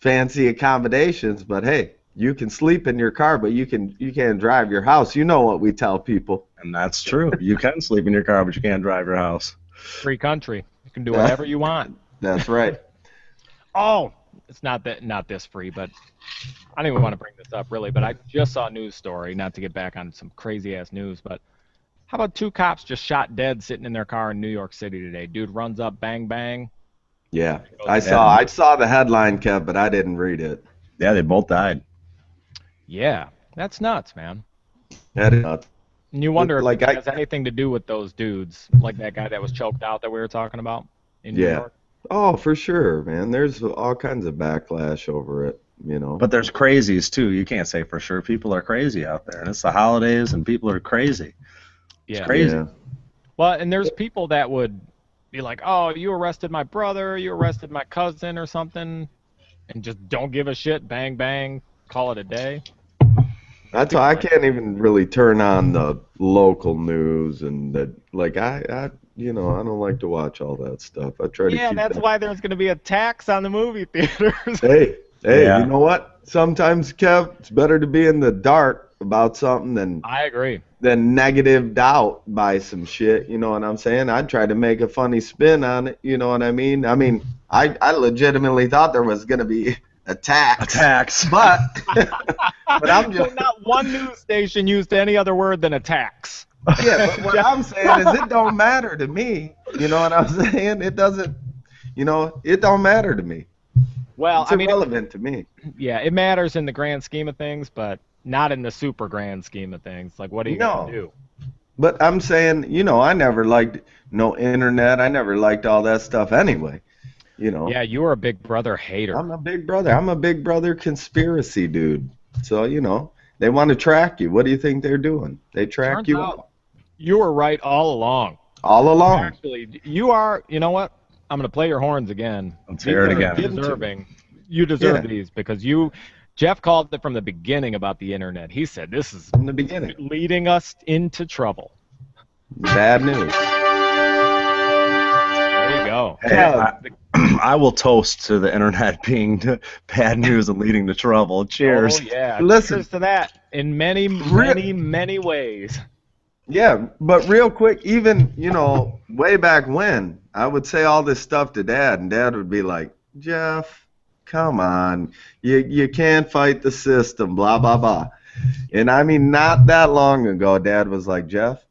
fancy accommodations, but hey, you can sleep in your car, but you can't drive your house. You know what we tell people. And that's true. You can sleep in your car, but you can't drive your house. Free country. You can do whatever you want. That's right. Oh, it's not this free, but I don't even want to bring this up really, but I just saw a news story, not to get back on some crazy ass news, but how about 2 cops just shot dead sitting in their car in New York City today? Dude runs up, bang bang. Yeah. I saw the headline, Kev, but I didn't read it. Yeah, they both died. Yeah, that's nuts, man. That is nuts. And you wonder Like, if I- it has anything to do with those dudes, like that guy that was choked out that we were talking about in New Yeah. York. Oh, for sure, man. There's all kinds of backlash over it, you know. But there's crazies too. You can't say for sure. People are crazy out there, and it's the holidays, and people are crazy. Yeah. crazy. Yeah. Well, and there's people that would be like, "Oh, you arrested my brother, you arrested my cousin or something," and just don't give a shit, bang bang, call it a day. That's why I can't even really turn on the local news and the I don't like to watch all that stuff. I try to Yeah, keep that's that. why there's going to be a tax on the movie theaters. Hey, Yeah. you know what? Sometimes, Kev, it's better to be in the dark about something than I agree. negative doubt by some shit. You know what I'm saying? I tried to make a funny spin on it. You know what I mean? I legitimately thought there was gonna be a tax, but but I'm So just not one news station used any other word than a tax. yeah. But what I'm saying is, it don't matter to me. You know what I'm saying? It doesn't. You know, it don't matter to me. Well, It's I mean, irrelevant to me. yeah, it matters in the grand scheme of things, but not in the super grand scheme of things. Like, what are you No. gonna do? But I'm saying, I never liked no internet. I never liked all that stuff anyway. Yeah, you were a Big Brother hater. I'm a Big Brother. I'm a Big Brother conspiracy dude. So, they want to track you. What do you think they're doing? They track Turns you out out. you were right all along. All along. Actually, you are. You know what? I'm gonna play your horns again. Let's hear it These are again. Deserving. You deserve Yeah. these because Jeff called it from the beginning about the internet. He said this is From the beginning. leading us into trouble. Bad news. There you go. Hey, I will toast to the internet being bad news and leading to trouble. Cheers. Oh yeah. Listen. Cheers to that in many, many ways. Yeah, but real quick, even, way back when, I would say all this stuff to Dad, and Dad would be like, Jeff, come on. You can't fight the system, blah, blah, blah. And I mean, not that long ago, Dad was like, Jeff,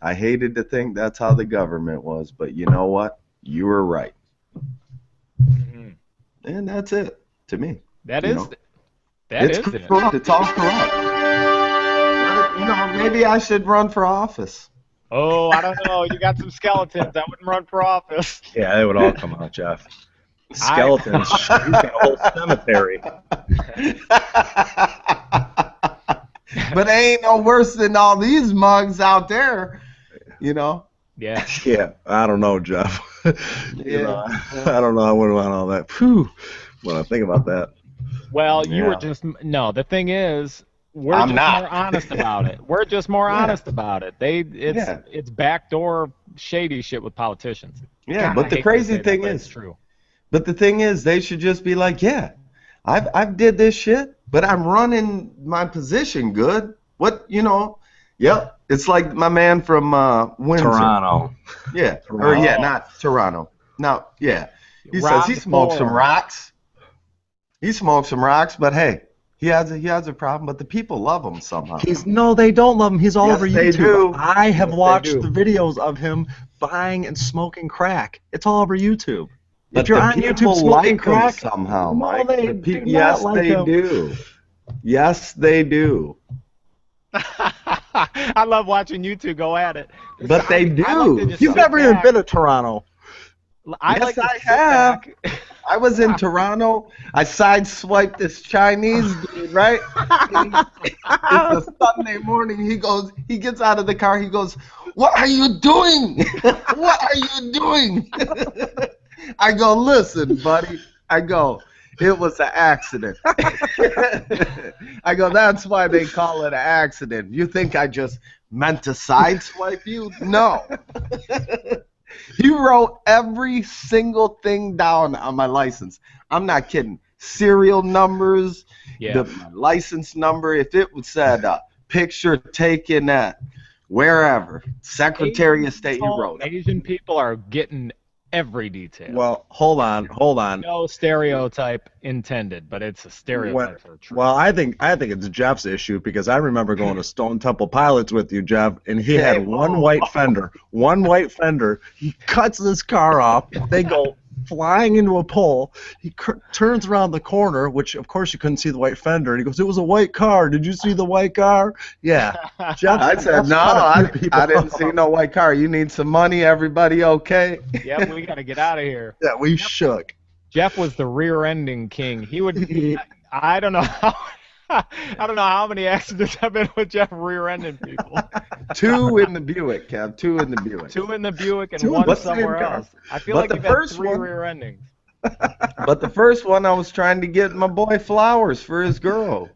I hated to think that's how the government was, but you know what? You were right. Mhm. And that's it, to me. That You is know. that It's is it. corrupt. It's all corrupt. Maybe I should run for office. Oh, I don't know. You got some skeletons. I wouldn't run for office. Yeah, they would all come out, Jeff. Skeletons. He's got a whole cemetery. But ain't no worse than all these mugs out there, Yeah. Yeah, I don't know, Jeff. Yeah. I don't know. I wouldn't want all that. Whew. When I think about that. Well, you were Yeah. just no. The thing is, we're I'm just not. more honest about it. We're just more Yeah. honest about it. It's backdoor shady shit with politicians. Yeah, God, but I the hate to crazy say that, thing but is, it's true. But the thing is, they should just be like, yeah, I've did this shit, but I'm running my position good. What, Yep. It's like my man from Windsor. Toronto. Yeah. Toronto. Or yeah, not Toronto. No, yeah. He Rob says he smokes some Ford. rocks. He smokes some rocks, but hey, he has a problem. But the people love him somehow. No, they don't love him. He's all Yes, over they YouTube. do. I have Yes, they watched do. the videos of him buying and smoking crack. It's all over YouTube. But if you're the on people YouTube smoking like him crack, somehow, no, Mike. they The do not yes, like they him. do. Yes, they do. I love watching you two go at it. But they I like do. to just You've sit never even back. been to Toronto. I Yes, like to I sit have. back. I was in Toronto. I sideswiped this Chinese dude, right? It's a Sunday morning. He gets out of the car. He goes, "What are you doing? What are you doing?" I go, "Listen, buddy." I go, "It was an accident." I go, "That's why they call it an accident. You think I just meant to sideswipe you? No." He wrote every single thing down on my license. I'm not kidding. Serial numbers, Yeah. the license number. If it was said picture taken at wherever, Secretary of State, he wrote it. Asian people are getting every detail. Well, hold on. No stereotype intended, but it's a stereotype for true. Well, I think it's Jeff's issue because I remember going to Stone Temple Pilots with you, Jeff, and he had one white fender. He cuts his car off. They go flying into a pole. He turns around the corner, which of course you couldn't see the white fender, and he goes, "It was a white car. Did you see the white car?" Yeah. Jeff, I said, "No, I didn't see no white car. You need some money, everybody okay?" Yep, we got to get out of here. Yeah, we shook. Jeff was the rear-ending king. He would. I don't know how. I don't know how many accidents I've been with Jeff rear-ending people. 2 in the Buick, Kev. 2 in the Buick. 2 in the Buick and Two in 1 the same somewhere car. else. I feel But like the you've had first 3 one- rear endings. But the first one, I was trying to get my boy flowers for his girl.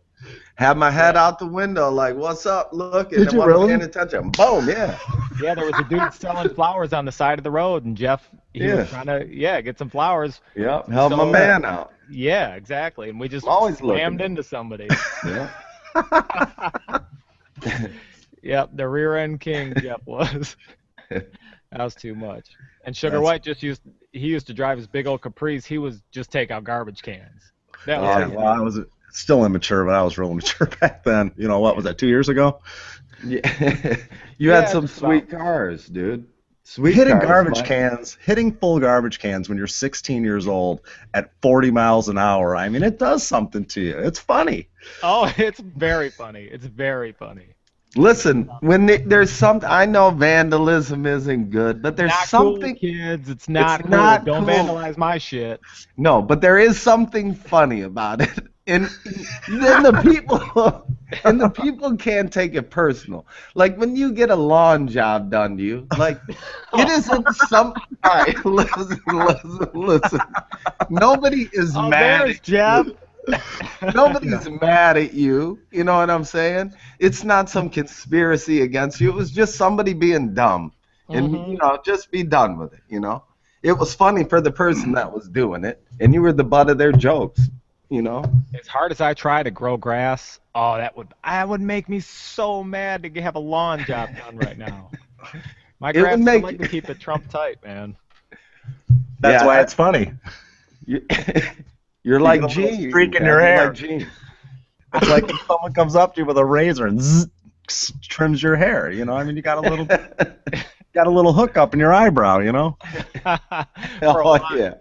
Had my head out the window, like, "What's up?" Looking. Did and you wasn't really? paying attention. Boom, yeah. Yeah, there was a dude selling flowers on the side of the road, and Jeff, he was trying to, get some flowers. Yep, help my So, man out. Yeah, exactly. And we just I'm always slammed looking. into somebody. Yeah. Yep, the rear end king Jeff was. That was too much. And Sugar White he used to drive his big old Caprice. He was just take out garbage cans. That was Yeah, well, I was still immature, but I was real mature back then. What was that, 2 years ago? Yeah. You Yeah, had some just sweet cars, dude. Sweet hitting cars, garbage Mike. cans, hitting full garbage cans when you're 16 years old at 40 miles an hour. I mean, it does something to you. It's funny. Oh, it's very funny. It's very funny. Listen, there's something, I know vandalism isn't good, but there's Not something. cool, kids. It's not cool. not Don't cool. vandalize my shit. No, but there is something funny about it. And then the people can't take it personal. Like when you get a lawn job done to you, like it isn't some. All right, listen. Nobody is Oh, mad there's at Jeff. you. Nobody's mad at you. You know what I'm saying? It's not some conspiracy against you. It was just somebody being dumb, and just be done with it. It was funny for the person that was doing it, and you were the butt of their jokes. As hard as I try to grow grass, that would make me so mad to have a lawn job done right now. My It would grass make- I like to keep it Trump tight, man. That's Yeah, why it's funny. You're like get a little Gene. streak in man. your You're hair. like Gene. It's like if someone comes up to you with a razor and trims your hair. I mean, you got a little hook up in your eyebrow. For a Oh lot. yeah.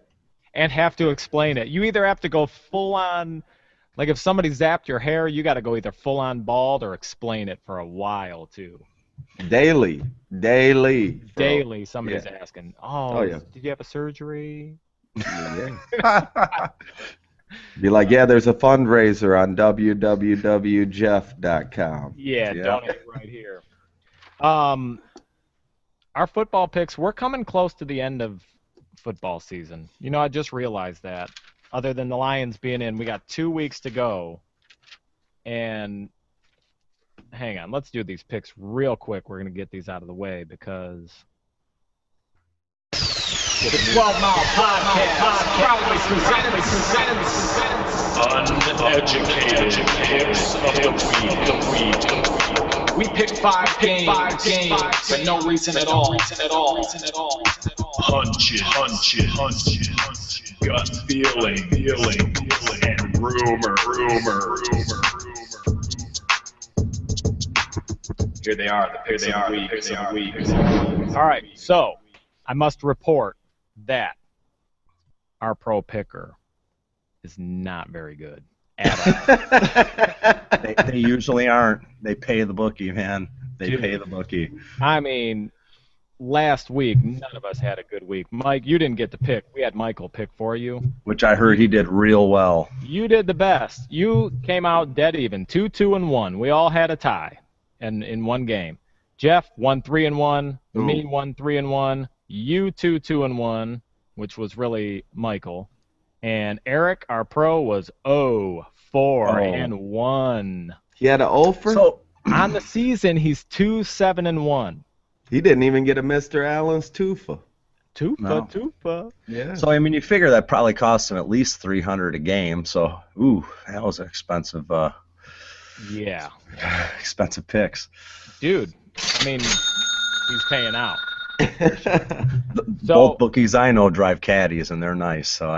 And have to explain it. You either have to go full on, like if somebody zapped your hair, you got to go either full on bald or explain it for a while too. Daily. Daily, somebody's asking, Oh, yeah. did you have a surgery? Yeah. Be like, yeah, there's a fundraiser on www.jeff.com. Yeah, donate right here. Our football picks, we're coming close to the end of football season. I just realized that. Other than the Lions being in, we got 2 weeks to go. And hang on, let's do these picks real quick. We're going to get these out of the way because The 12 Mile Podcast, proudly presented uneducated picks of the week. We pick five games for no reason at all. Hunches, gut feeling, and rumor. Here they are, the picks of the week. all right, so I must report that our pro picker is not very good at all. They usually aren't. They pay the bookie, man. They Dude. pay the bookie. I mean, last week, none of us had a good week. Mike, you didn't get to pick. We had Michael pick for you. Which I heard he did real well. You did the best. You came out dead even, 2-2-1. We all had a tie in one game. Jeff won 3-1. Me won 3-1. You 2-2-1, which was really Michael. And Eric, our pro, was 0-4-1. He had an offer. So On the season, he's 2-7-1. He didn't even get a Mr. Allen's Tufa. No. Tufa. Yeah. So I mean, you figure that probably cost him at least $300 a game. So that was an expensive, Yeah. expensive picks. Dude, I mean, he's paying out. Both bookies I know drive caddies, and they're nice. So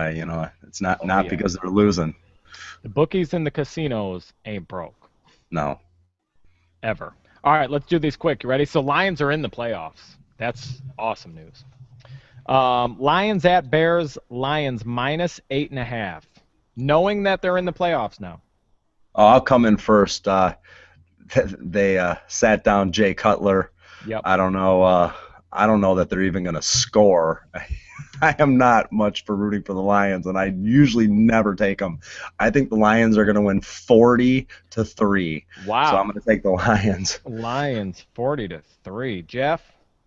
it's not yeah. because they're losing. The bookies in the casinos ain't broke. No. Ever. All right, let's do these quick. You ready? So Lions are in the playoffs. That's awesome news. Lions at Bears. Lions minus 8.5. Knowing that they're in the playoffs now. Oh, I'll come in first. They sat down Jay Cutler. Yep. I don't know that they're even going to score. I am not much for rooting for the Lions, and I usually never take them. I think the Lions are going to win 40-3. Wow. So I'm going to take the Lions. Lions 40-3. Jeff,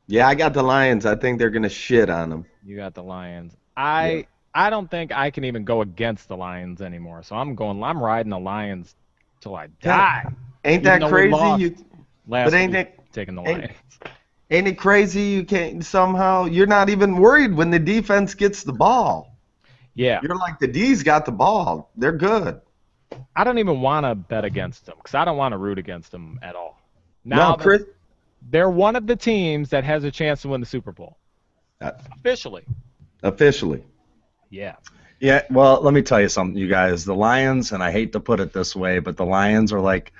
Yeah, I got the Lions. I think they're gonna shit on them. you got the Lions. I don't think I can even go against the Lions anymore. So I'm riding the Lions till I die. Ain't Even that though we crazy? lost You Last but ain't week, it- taking the ain't- Lions. ain't it crazy? You can't somehow. You're not even worried when the defense gets the ball. Yeah. You're like the D's got the ball. They're good. I don't even want to bet against them because I don't want to root against them at all. No, Now Chris. they're one of the teams that has a chance to win the Super Bowl. Uh, Officially. Officially. Yeah. Yeah, well, let me tell you something, you guys. The Lions, and I hate to put it this way, but the Lions are like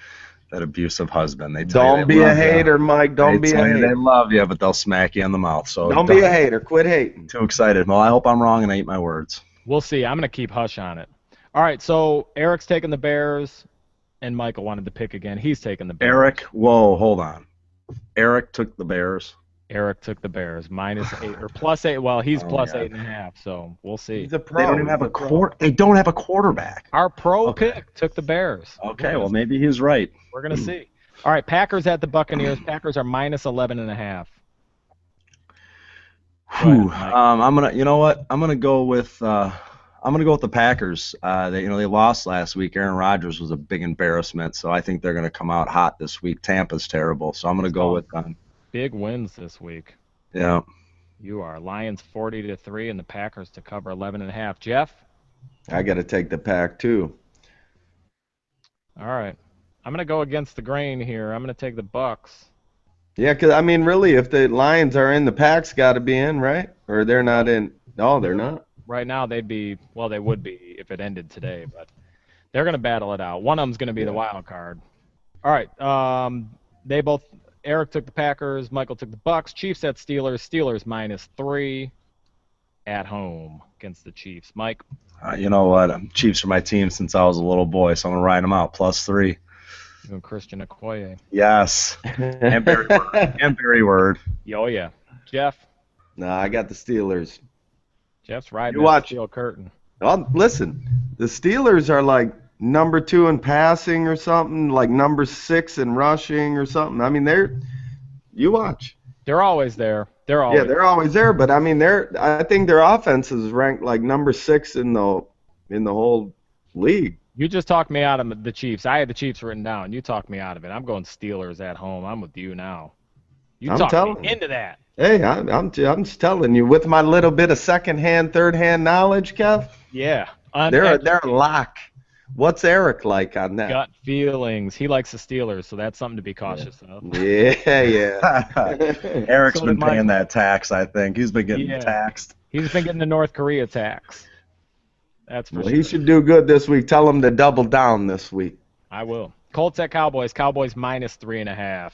that abusive husband. They tell you Don't they be a love you. hater, Mike. Don't They be a tell you they hater. love you, but they'll smack you in the mouth. So Don't be a hater. Quit hating. Too excited. Well, I hope I'm wrong and I eat my words. We'll see. I'm going to keep hush on it. All right, so Eric's taking the Bears, and Michael wanted to pick again. He's taking the Bears. Eric, whoa, hold on. Eric took the Bears. Eric took the Bears, -8 or +8. Well, he's Oh, plus yeah. 8.5, so we'll see. He's a pro. They don't even have He's a pro. They don't have a quarterback. Our pro Okay. pick took the Bears. Okay, well maybe he's right. We're going to see. All right, Packers at the Buccaneers. Packers are -11.5. Whew. Mike. I'm gonna. You know what? I'm gonna go with the Packers. They lost last week. Aaron Rodgers was a big embarrassment, so I think they're gonna come out hot this week. Tampa's terrible, so I'm gonna go with them. Big wins this week. Yeah. You are Lions 40-3 and the Packers to cover 11.5. Jeff? I got to take the pack, too. All right. I'm going to go against the grain here. I'm going to take the Bucks. Yeah, because, I mean, really, if the Lions are in, the Pack's got to be in, right? Or they're not in. No, they're not. Right now, they would be if it ended today, but they're going to battle it out. One of them's going to be the wild card. All right. Eric took the Packers. Michael took the Bucks. Chiefs at Steelers. Steelers -3 at home against the Chiefs. Mike? You know what? Chiefs are my team since I was a little boy, so I'm gonna ride them out +3. You and Christian Okoye. Yes. And Barry Word. And Barry Word. Oh, yeah. Jeff? No, I got the Steelers. Jeff's riding You that watch. steel curtain. Oh, listen, the Steelers are like number 2 in passing or something, like number 6 in rushing or something. I mean, you watch. They're always there. They're always Yeah, they're always there, but I mean, I think their offense is ranked like number 6 in the whole league. You just talked me out of the Chiefs. I had the Chiefs written down. You talked me out of it. I'm going Steelers at home. I'm with you now. You I'm talked telling me you. into that. Hey, I'm just telling you, with my little bit of second-hand, third-hand knowledge, Kev, Yeah. they're a lock. What's Eric like on that? Gut feelings. He likes the Steelers, so that's something to be cautious of. Yeah. Eric's So been did paying Michael. that tax, I think. He's been getting Yeah. taxed. He's been getting the North Korea tax. That's for Well, sure. he should do good this week. Tell him to double down this week. I will. Colts at Cowboys. Cowboys -3.5.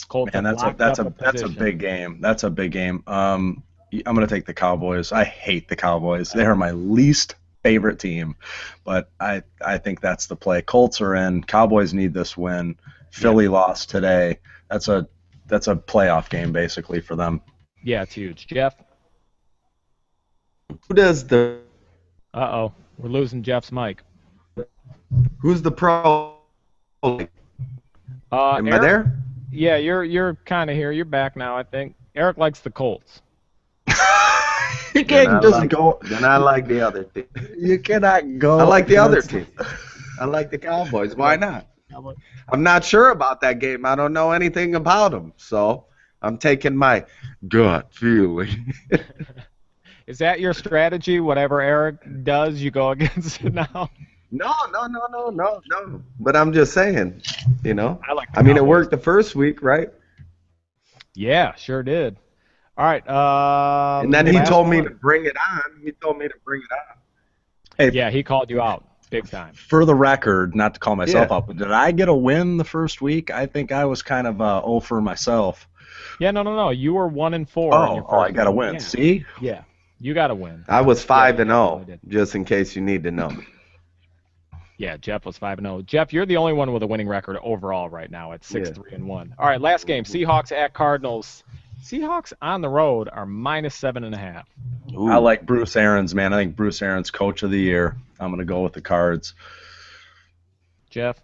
Colts Man, have that's locked a up big position. game. That's a big game. I'm gonna take the Cowboys. I hate the Cowboys. They are my least favorite team, but I think that's the play. Colts are in. Cowboys need this win. Philly lost today. That's a playoff game basically for them. Yeah, it's huge. Jeff? Who does the? Uh-oh. We're losing Jeff's mic. Who's the pro? Am I Eric- there? Yeah, you're kind of here. You're back now, I think. Eric likes the Colts. You Then can't I just like- go. Then I like the other team. You cannot go. I like the other against- team. I like the Cowboys. Why not? I'm not sure about that game. I don't know anything about them, so I'm taking my gut feeling. Is that your strategy? Whatever Eric does, you go against it now? No. But I'm just saying, I like the I mean, it Cowboys. worked the first week, right? Yeah, sure did. All right. And then he last told me one. to bring it on. Hey, Yeah, he called you out big time. for the record, not to call myself Yeah. out, but did I get a win the first week? I think I was kind of 0 for myself. Yeah, no. You were 1-4. on your I first got to one. win. Yeah. See? Yeah, you got to win. I was 5-0, you did. just in case you need to know. Yeah, Jeff was 5-0. Jeff, you're the only one with a winning record overall right now at 6-3-1. All right, last game. Seahawks at Cardinals. Seahawks on the road are -7.5. I like Bruce Arians, man. I think Bruce Arians, coach of the year. I'm going to go with the Cards. Jeff?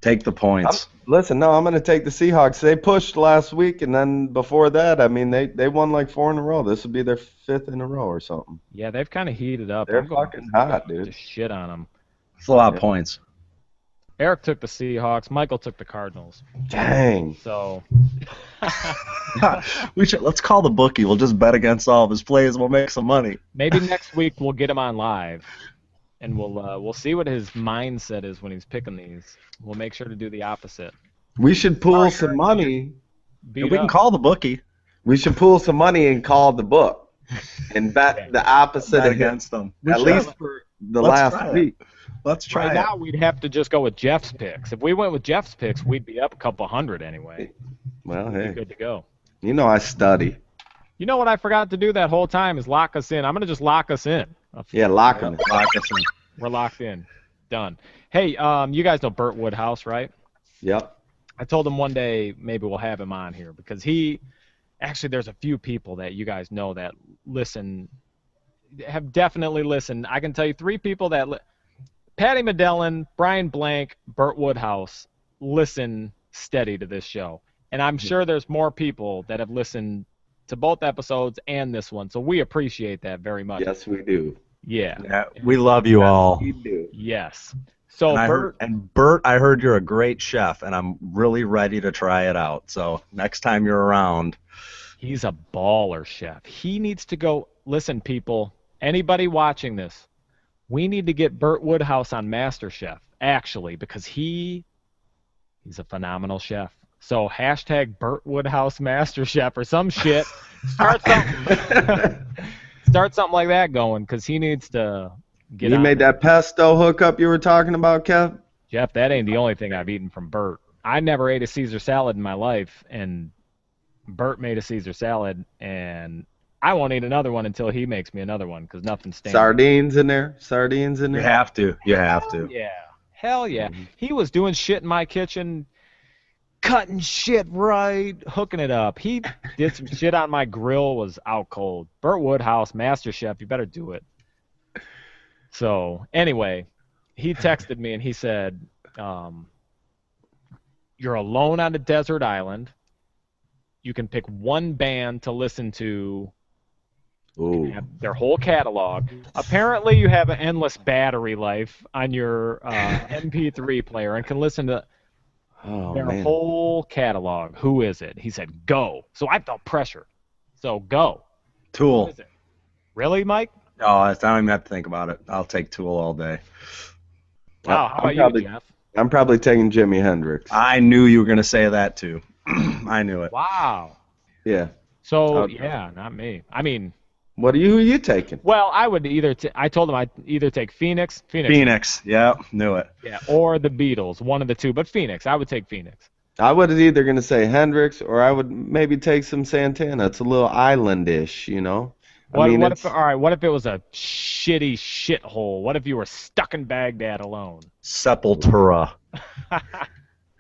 Take the points. Listen, no, I'm going to take the Seahawks. They pushed last week, and then before that, I mean, they won like 4 in a row. This would be their 5th in a row or something. Yeah, they've kind of heated up. They're I'm going fucking hot, dude. Just shit on them. It's a lot of points. Eric took the Seahawks. Michael took the Cardinals. Dang. So, Let's call the bookie. We'll just bet against all of his plays. We'll make some money. maybe next week we'll get him on live, and we'll see what his mindset is when he's picking these. We'll make sure to do the opposite. We should pool some money. Beat We can up. call the bookie. We should pool some money and call the book and bet the opposite Bet against against them. at least for the Let's try last it. week. Let's try Right it. now, we'd have to just go with Jeff's picks. If we went with Jeff's picks, we'd be up a couple hundred anyway. Well, We'd be hey, good to go. you know I study. You know what I forgot to do that whole time is lock us in. I'm going to just lock us in. Yeah, lock 'em. Lock us in. We're locked in. Done. Hey, you guys know Burt Woodhouse, right? Yep. I told him one day maybe we'll have him on here because actually there's a few people that you guys know that have definitely listened. I can tell you 3 people that Patty Medellin, Brian Blank, Burt Woodhouse listen steady to this show. And I'm sure there's more people that have listened to both episodes and this one. So we appreciate that very much. Yes, we do. Yeah. Yeah, we love you all. We do. Yes. So Bert, I heard you're a great chef, and I'm really ready to try it out. So next time you're around, he's a baller chef. He needs to go. Listen, people, anybody watching this, we need to get Burt Woodhouse on MasterChef, actually, because he's a phenomenal chef. So hashtag Burt Woodhouse MasterChef or some shit. Start something. Start something like that going, because he needs to get You on made there. that pesto hookup you were talking about, Kev? Jeff, that ain't the only thing I've eaten from Burt. I never ate a Caesar salad in my life, and Burt made a Caesar salad, and I won't eat another one until he makes me another one, because nothing's staying. Sardines in there? Sardines in you there? have to. You have to. Yeah. Hell yeah. He was doing shit in my kitchen, cutting shit right, hooking it up. He did some shit on my grill, was out cold. Burt Woodhouse, MasterChef, you better do it. So, anyway, he texted me and he said, you're alone on a desert island. You can pick one band to listen to. Ooh. Have their whole catalog. Apparently, you have an endless battery life on your MP3 player and can listen to Oh, their man. whole catalog. Who is it? He said, go. So I felt pressure. So go. Who Tool. is it? Really, Mike? Oh, I don't even have to think about it. I'll take Tool all day. Wow. How I'm about probably- you, Jeff? I'm probably taking Jimi Hendrix. I knew you were going to say that, too. I knew it. Wow. Yeah. So, Okay. yeah, not me. I mean, Who are you taking? well, I would I told him I'd either take Phoenix. Phoenix. Yeah, knew it. Yeah, or the Beatles, one of the two. But Phoenix, I would take Phoenix. I was either going to say Hendrix or I would maybe take some Santana. It's a little islandish, you know? What if it's- all right? What if it was a shitty shithole? What if you were stuck in Baghdad alone? Sepultura.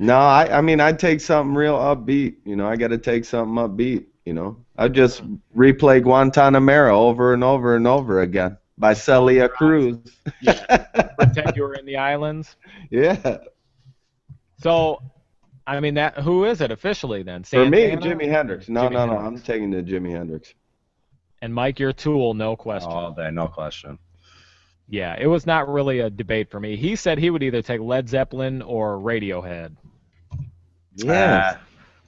No, I mean, I'd take something real upbeat. You know, I got to take something upbeat, you know? I'd just replay Guantanamera over and over and over again by Celia Cruz. Pretend you were in the islands. Yeah. So, I mean, who is it officially then? For me, Santana? Jimi Hendrix. No, Jimi no, no. Hendrix. I'm taking the Jimi Hendrix. And Mike, your Tool, no question. All day, no question. Yeah, it was not really a debate for me. He said he would either take Led Zeppelin or Radiohead. Yeah.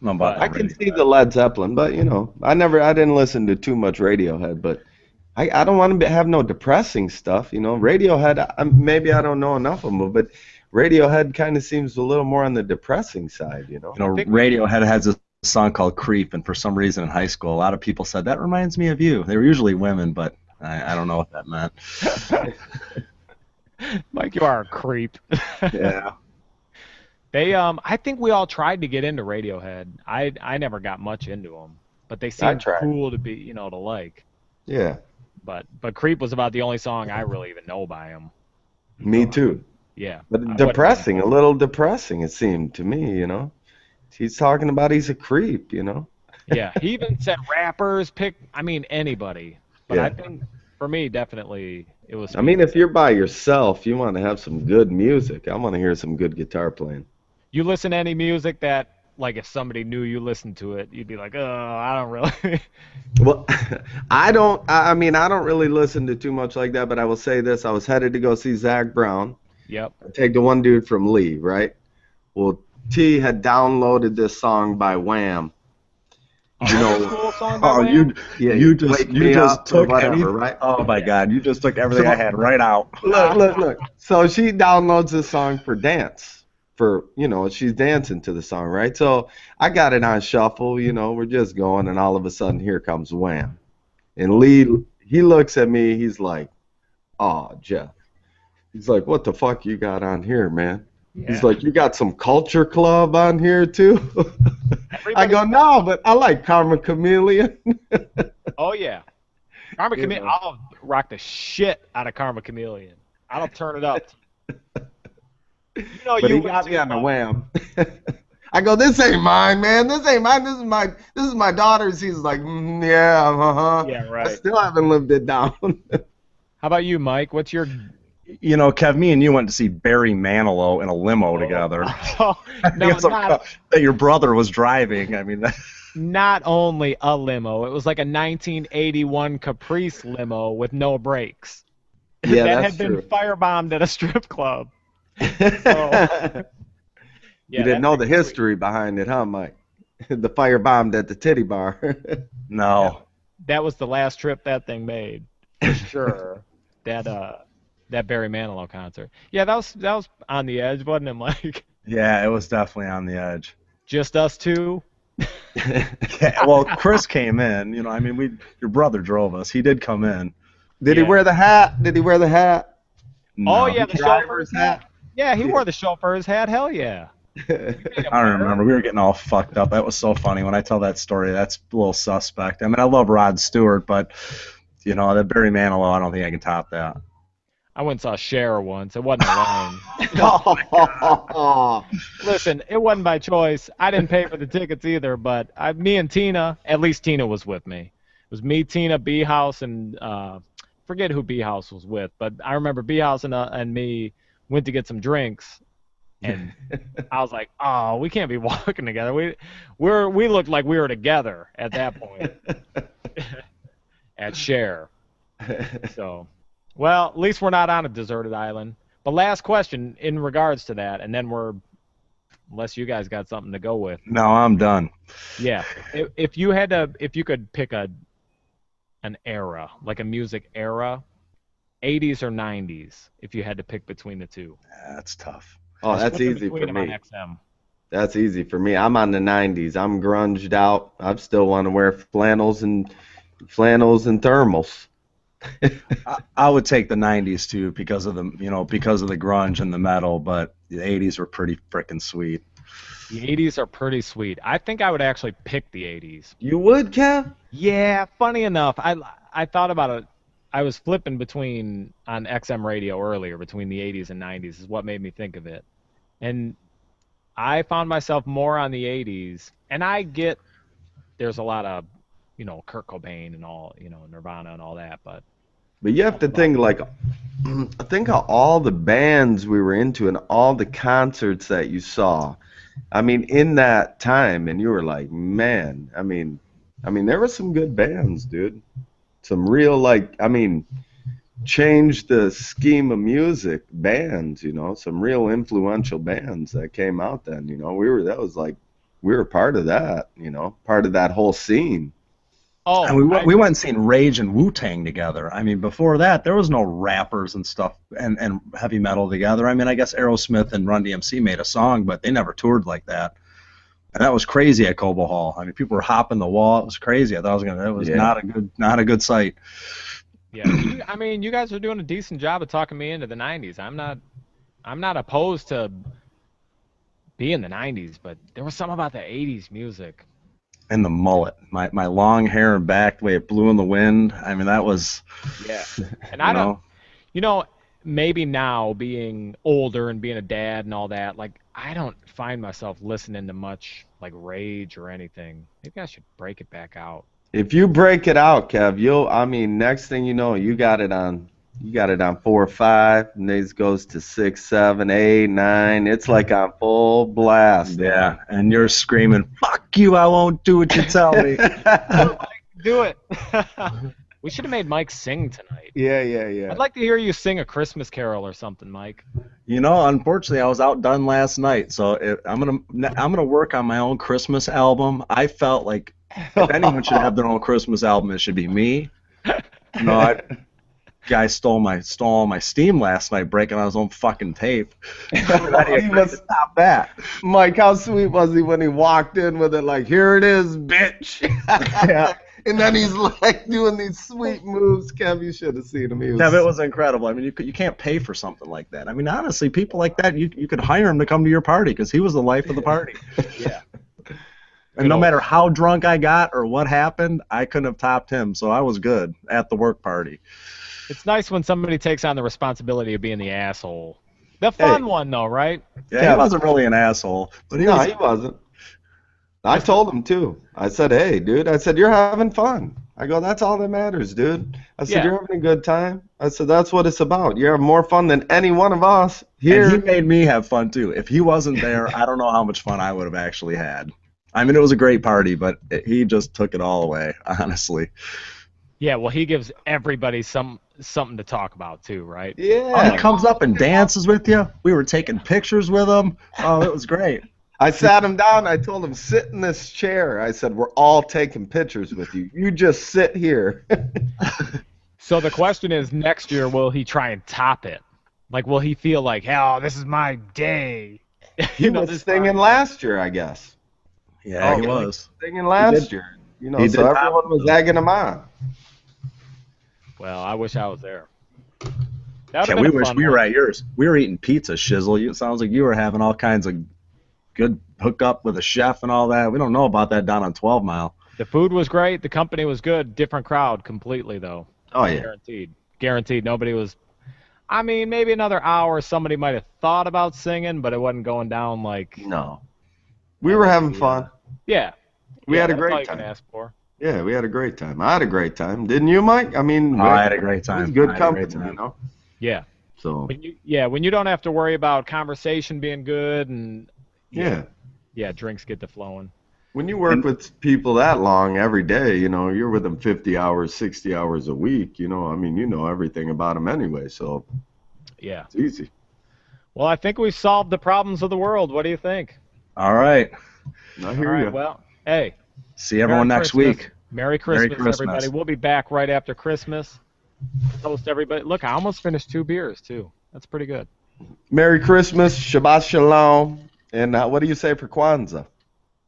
No, but I can see the Led Zeppelin, but you know, I didn't listen to too much Radiohead, but I don't want to have no depressing stuff, you know. Radiohead, maybe I don't know enough of them, but Radiohead kind of seems a little more on the depressing side, you know. You know, Radiohead has a song called Creep, and for some reason in high school, a lot of people said, that reminds me of you. They were usually women, but I don't know what that meant. Mike, you are a creep. Yeah. I think we all tried to get into Radiohead. I never got much into them, but they seemed tried. cool to be, to like. Yeah. But Creep was about the only song I really even know by him. Me too. Yeah. But depressing, a little depressing it seemed to me, you know. He's talking about he's a creep, you know. Yeah, he even said rappers anybody. But Yeah. I think for me, definitely it was. I mean, if you're by yourself, you want to have some good music. I want to hear some good guitar playing. You listen to any music that, like, if somebody knew you listened to it, you'd be like, oh, I don't really. Well, I don't really listen to too much like that, but I will say this. I was headed to go see Zach Brown. Yep. I take the one dude from Lee, right? Well, T had downloaded this song by Wham. You know, Cool song by Oh, Wham? you just Wake Me Up or took whatever, any, right? Oh my God, you just took everything I had right out. Look. So she downloads this song for dance. She's dancing to the song, right? So I got it on shuffle, we're just going, and all of a sudden here comes Wham. And Lee, he looks at me, he's like, "Oh, Jeff, He's like, what the fuck you got on here, man? Yeah. He's like, you got some Culture Club on here too? I Everybody- go, no, but I like Karma Chameleon. Oh yeah, Karma You Chameleon. know. I'll rock the shit out of Karma Chameleon. I'll turn it up. You know, But you he would got me too, on the Mike. wham. I go, this ain't mine, man. This ain't mine. This is my daughter's. He's like, yeah, uh-huh. Yeah, I right. still haven't lived it down. How about you, Mike? What's your? You know, Kev, me and you went to see Barry Manilow in a limo together. Oh, no, It's a not, car that your brother was driving. I mean, not only a limo. It was like a 1981 Caprice limo with no brakes. Yeah, that that's had been true. firebombed at a strip club. You Yeah, didn't know the that's pretty history behind it, huh, Mike? The firebombed at the titty bar. no. sweet. That was the last trip that thing made, for sure. That Barry Manilow concert. Yeah, that was on the edge, wasn't it, Mike? Yeah, it was definitely on the edge. Just us two. Yeah, well, Chris came in. You know, I mean, your brother drove us. He did come in. Did he Yeah. wear the hat? Did he wear the hat? Oh No, yeah, the driver's chauffeur's hat? hat. Yeah, he wore the chauffeur's hat. Hell yeah. I don't remember. We were getting all fucked up. That was so funny when I tell that story. That's a little suspect. I mean, I love Rod Stewart, but you know, that Barry Manilow, I don't think I can top that. I went and saw Cher once. It wasn't alone. Oh, Listen, it wasn't by choice. I didn't pay for the tickets either, but me and Tina, at least Tina was with me. It was me, Tina, B House, and forget who B House was with, but I remember B House and me went to get some drinks, and I was like, oh, we can't be walking together. We looked like we were together at that point at Cher. So, well, at least we're not on a deserted island. But last question in regards to that, and then unless you guys got something to go with. No, I'm done. Yeah, if you could pick an era, like a music era, 80s or 90s, if you had to pick between the two. That's tough. Oh, that's What's in easy between for them on me. XM? That's easy for me. I'm on the 90s. I'm grunged out. I still want to wear flannels and thermals. I would take the 90s too because of the grunge and the metal, but the 80s were pretty frickin' sweet. The 80s are pretty sweet. I think I would actually pick the 80s. You would, Kev? Yeah, funny enough, I thought about it. I was flipping between on XM radio earlier between the 80s and 90s is what made me think of it. And I found myself more on the 80s, and I get there's a lot of, Kurt Cobain and all, Nirvana and all that, but But you have to think think of all the bands we were into and all the concerts that you saw. I mean, in that time, and you were like, man, I mean, there were some good bands, dude. Some real, changed the scheme of music bands, some real influential bands that came out then, we were part of that, part of that whole scene. oh, And we went and seen Rage and Wu-Tang together. I mean, before that, there was no rappers and stuff and heavy metal together. I mean, I guess Aerosmith and Run DMC made a song, but they never toured like that. And that was crazy at Cobo Hall. I mean, people were hopping the wall. It was crazy. I thought it was not a good sight. yeah. You guys are doing a decent job of talking me into the 90s. I'm not opposed to being the 90s, but there was something about the 80s music. And the mullet, my long hair and back, the way it blew in the wind. I mean, that was. Yeah. And I don't, maybe now being older and being a dad and all that, I don't find myself listening to much like Rage or anything. Maybe I should break it back out. If you break it out, Kev, next thing you know, you got it on 4 or 5, and this goes to 6, 7, 8, 9. It's like on full blast. Yeah, and you're screaming, "Fuck you! I won't do what you tell me." Do it. We should have made Mike sing tonight. Yeah. I'd like to hear you sing a Christmas carol or something, Mike. Unfortunately, I was outdone last night, so I'm gonna work on my own Christmas album. I felt like if anyone should have their own Christmas album, it should be me. Guy stole all my steam last night, breaking on his own fucking tape. He was Stop that. Mike, how sweet was he when he walked in with it like, here it is, bitch. Yeah. And then he's like doing these sweet moves. Kev, you should have seen him. Kev, it was incredible. I mean, you can't pay for something like that. I mean, honestly, people like that, you could hire him to come to your party because he was the life of the party. Yeah. And no matter how drunk I got or what happened, I couldn't have topped him. So I was good at the work party. It's nice when somebody takes on the responsibility of being the asshole. The fun one, though, right? Yeah, he wasn't really an asshole, but he wasn't. I told him too. I said, "Hey, dude," I said, "You're having fun." I go, "That's all that matters, dude." I said, "You're having a good time." I said, "That's what it's about. You're having more fun than any one of us here." And he made me have fun too. If he wasn't there, I don't know how much fun I would have actually had. I mean, it was a great party, but he just took it all away, honestly. Yeah, well, he gives everybody something to talk about too, right? Yeah. Oh, he comes up and dances with you. We were taking pictures with him. Oh, it was great. I sat him down. I told him, "Sit in this chair." I said, "We're all taking pictures with you. You just sit here." So the question is, next year, will he try and top it? Like, will he feel like, "Hell, this is my day"? He was singing last year, I guess. Yeah, he was Singing last year. You know, so everyone was egging him on. Well, I wish I was there. Yeah, we wish we were at yours. We were eating pizza, Shizzle. It sounds like you were having all kinds of good hookup with a chef and all that. We don't know about that down on 12 Mile. The food was great. The company was good. Different crowd completely, though. Oh, yeah. Guaranteed. Guaranteed. Nobody was... I mean, maybe another hour somebody might have thought about singing, but it wasn't going down like... No. We were having fun. Yeah. We had a that's all great you can time. ask for. Yeah, we had a great time. I had a great time. Didn't you, Mike? I mean, I had a great time. It was good I had a great company, time. you know? Yeah. So. When you don't have to worry about conversation being good and... Yeah. Yeah, drinks get to flowing. When you work with people that long every day, you know, you're with them 50 hours, 60 hours a week, you know, I mean, you know everything about them anyway, so yeah, it's easy. Well, I think we've solved the problems of the world. What do you think? All right. I hear you. Well, hey. See everyone next week. Merry Christmas, everybody. We'll be back right after Christmas. Toast everybody. Look, I almost finished 2 beers, too. That's pretty good. Merry Christmas, Shabbat Shalom, and what do you say for Kwanzaa?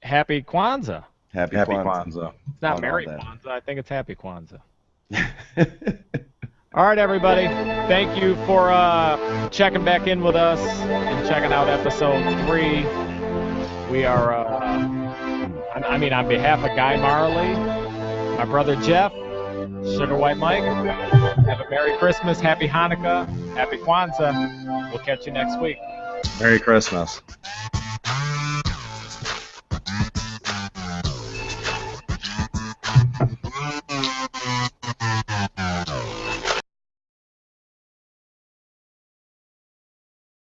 Happy Kwanzaa. Happy Kwanzaa. It's not Merry Kwanzaa. I think it's Happy Kwanzaa. All right, everybody. Thank you for checking back in with us and checking out episode 3. We are, I mean, on behalf of Guy Marley, my brother Jeff, Sugar White Mike, have a Merry Christmas, Happy Hanukkah, Happy Kwanzaa. We'll catch you next week. Merry Christmas.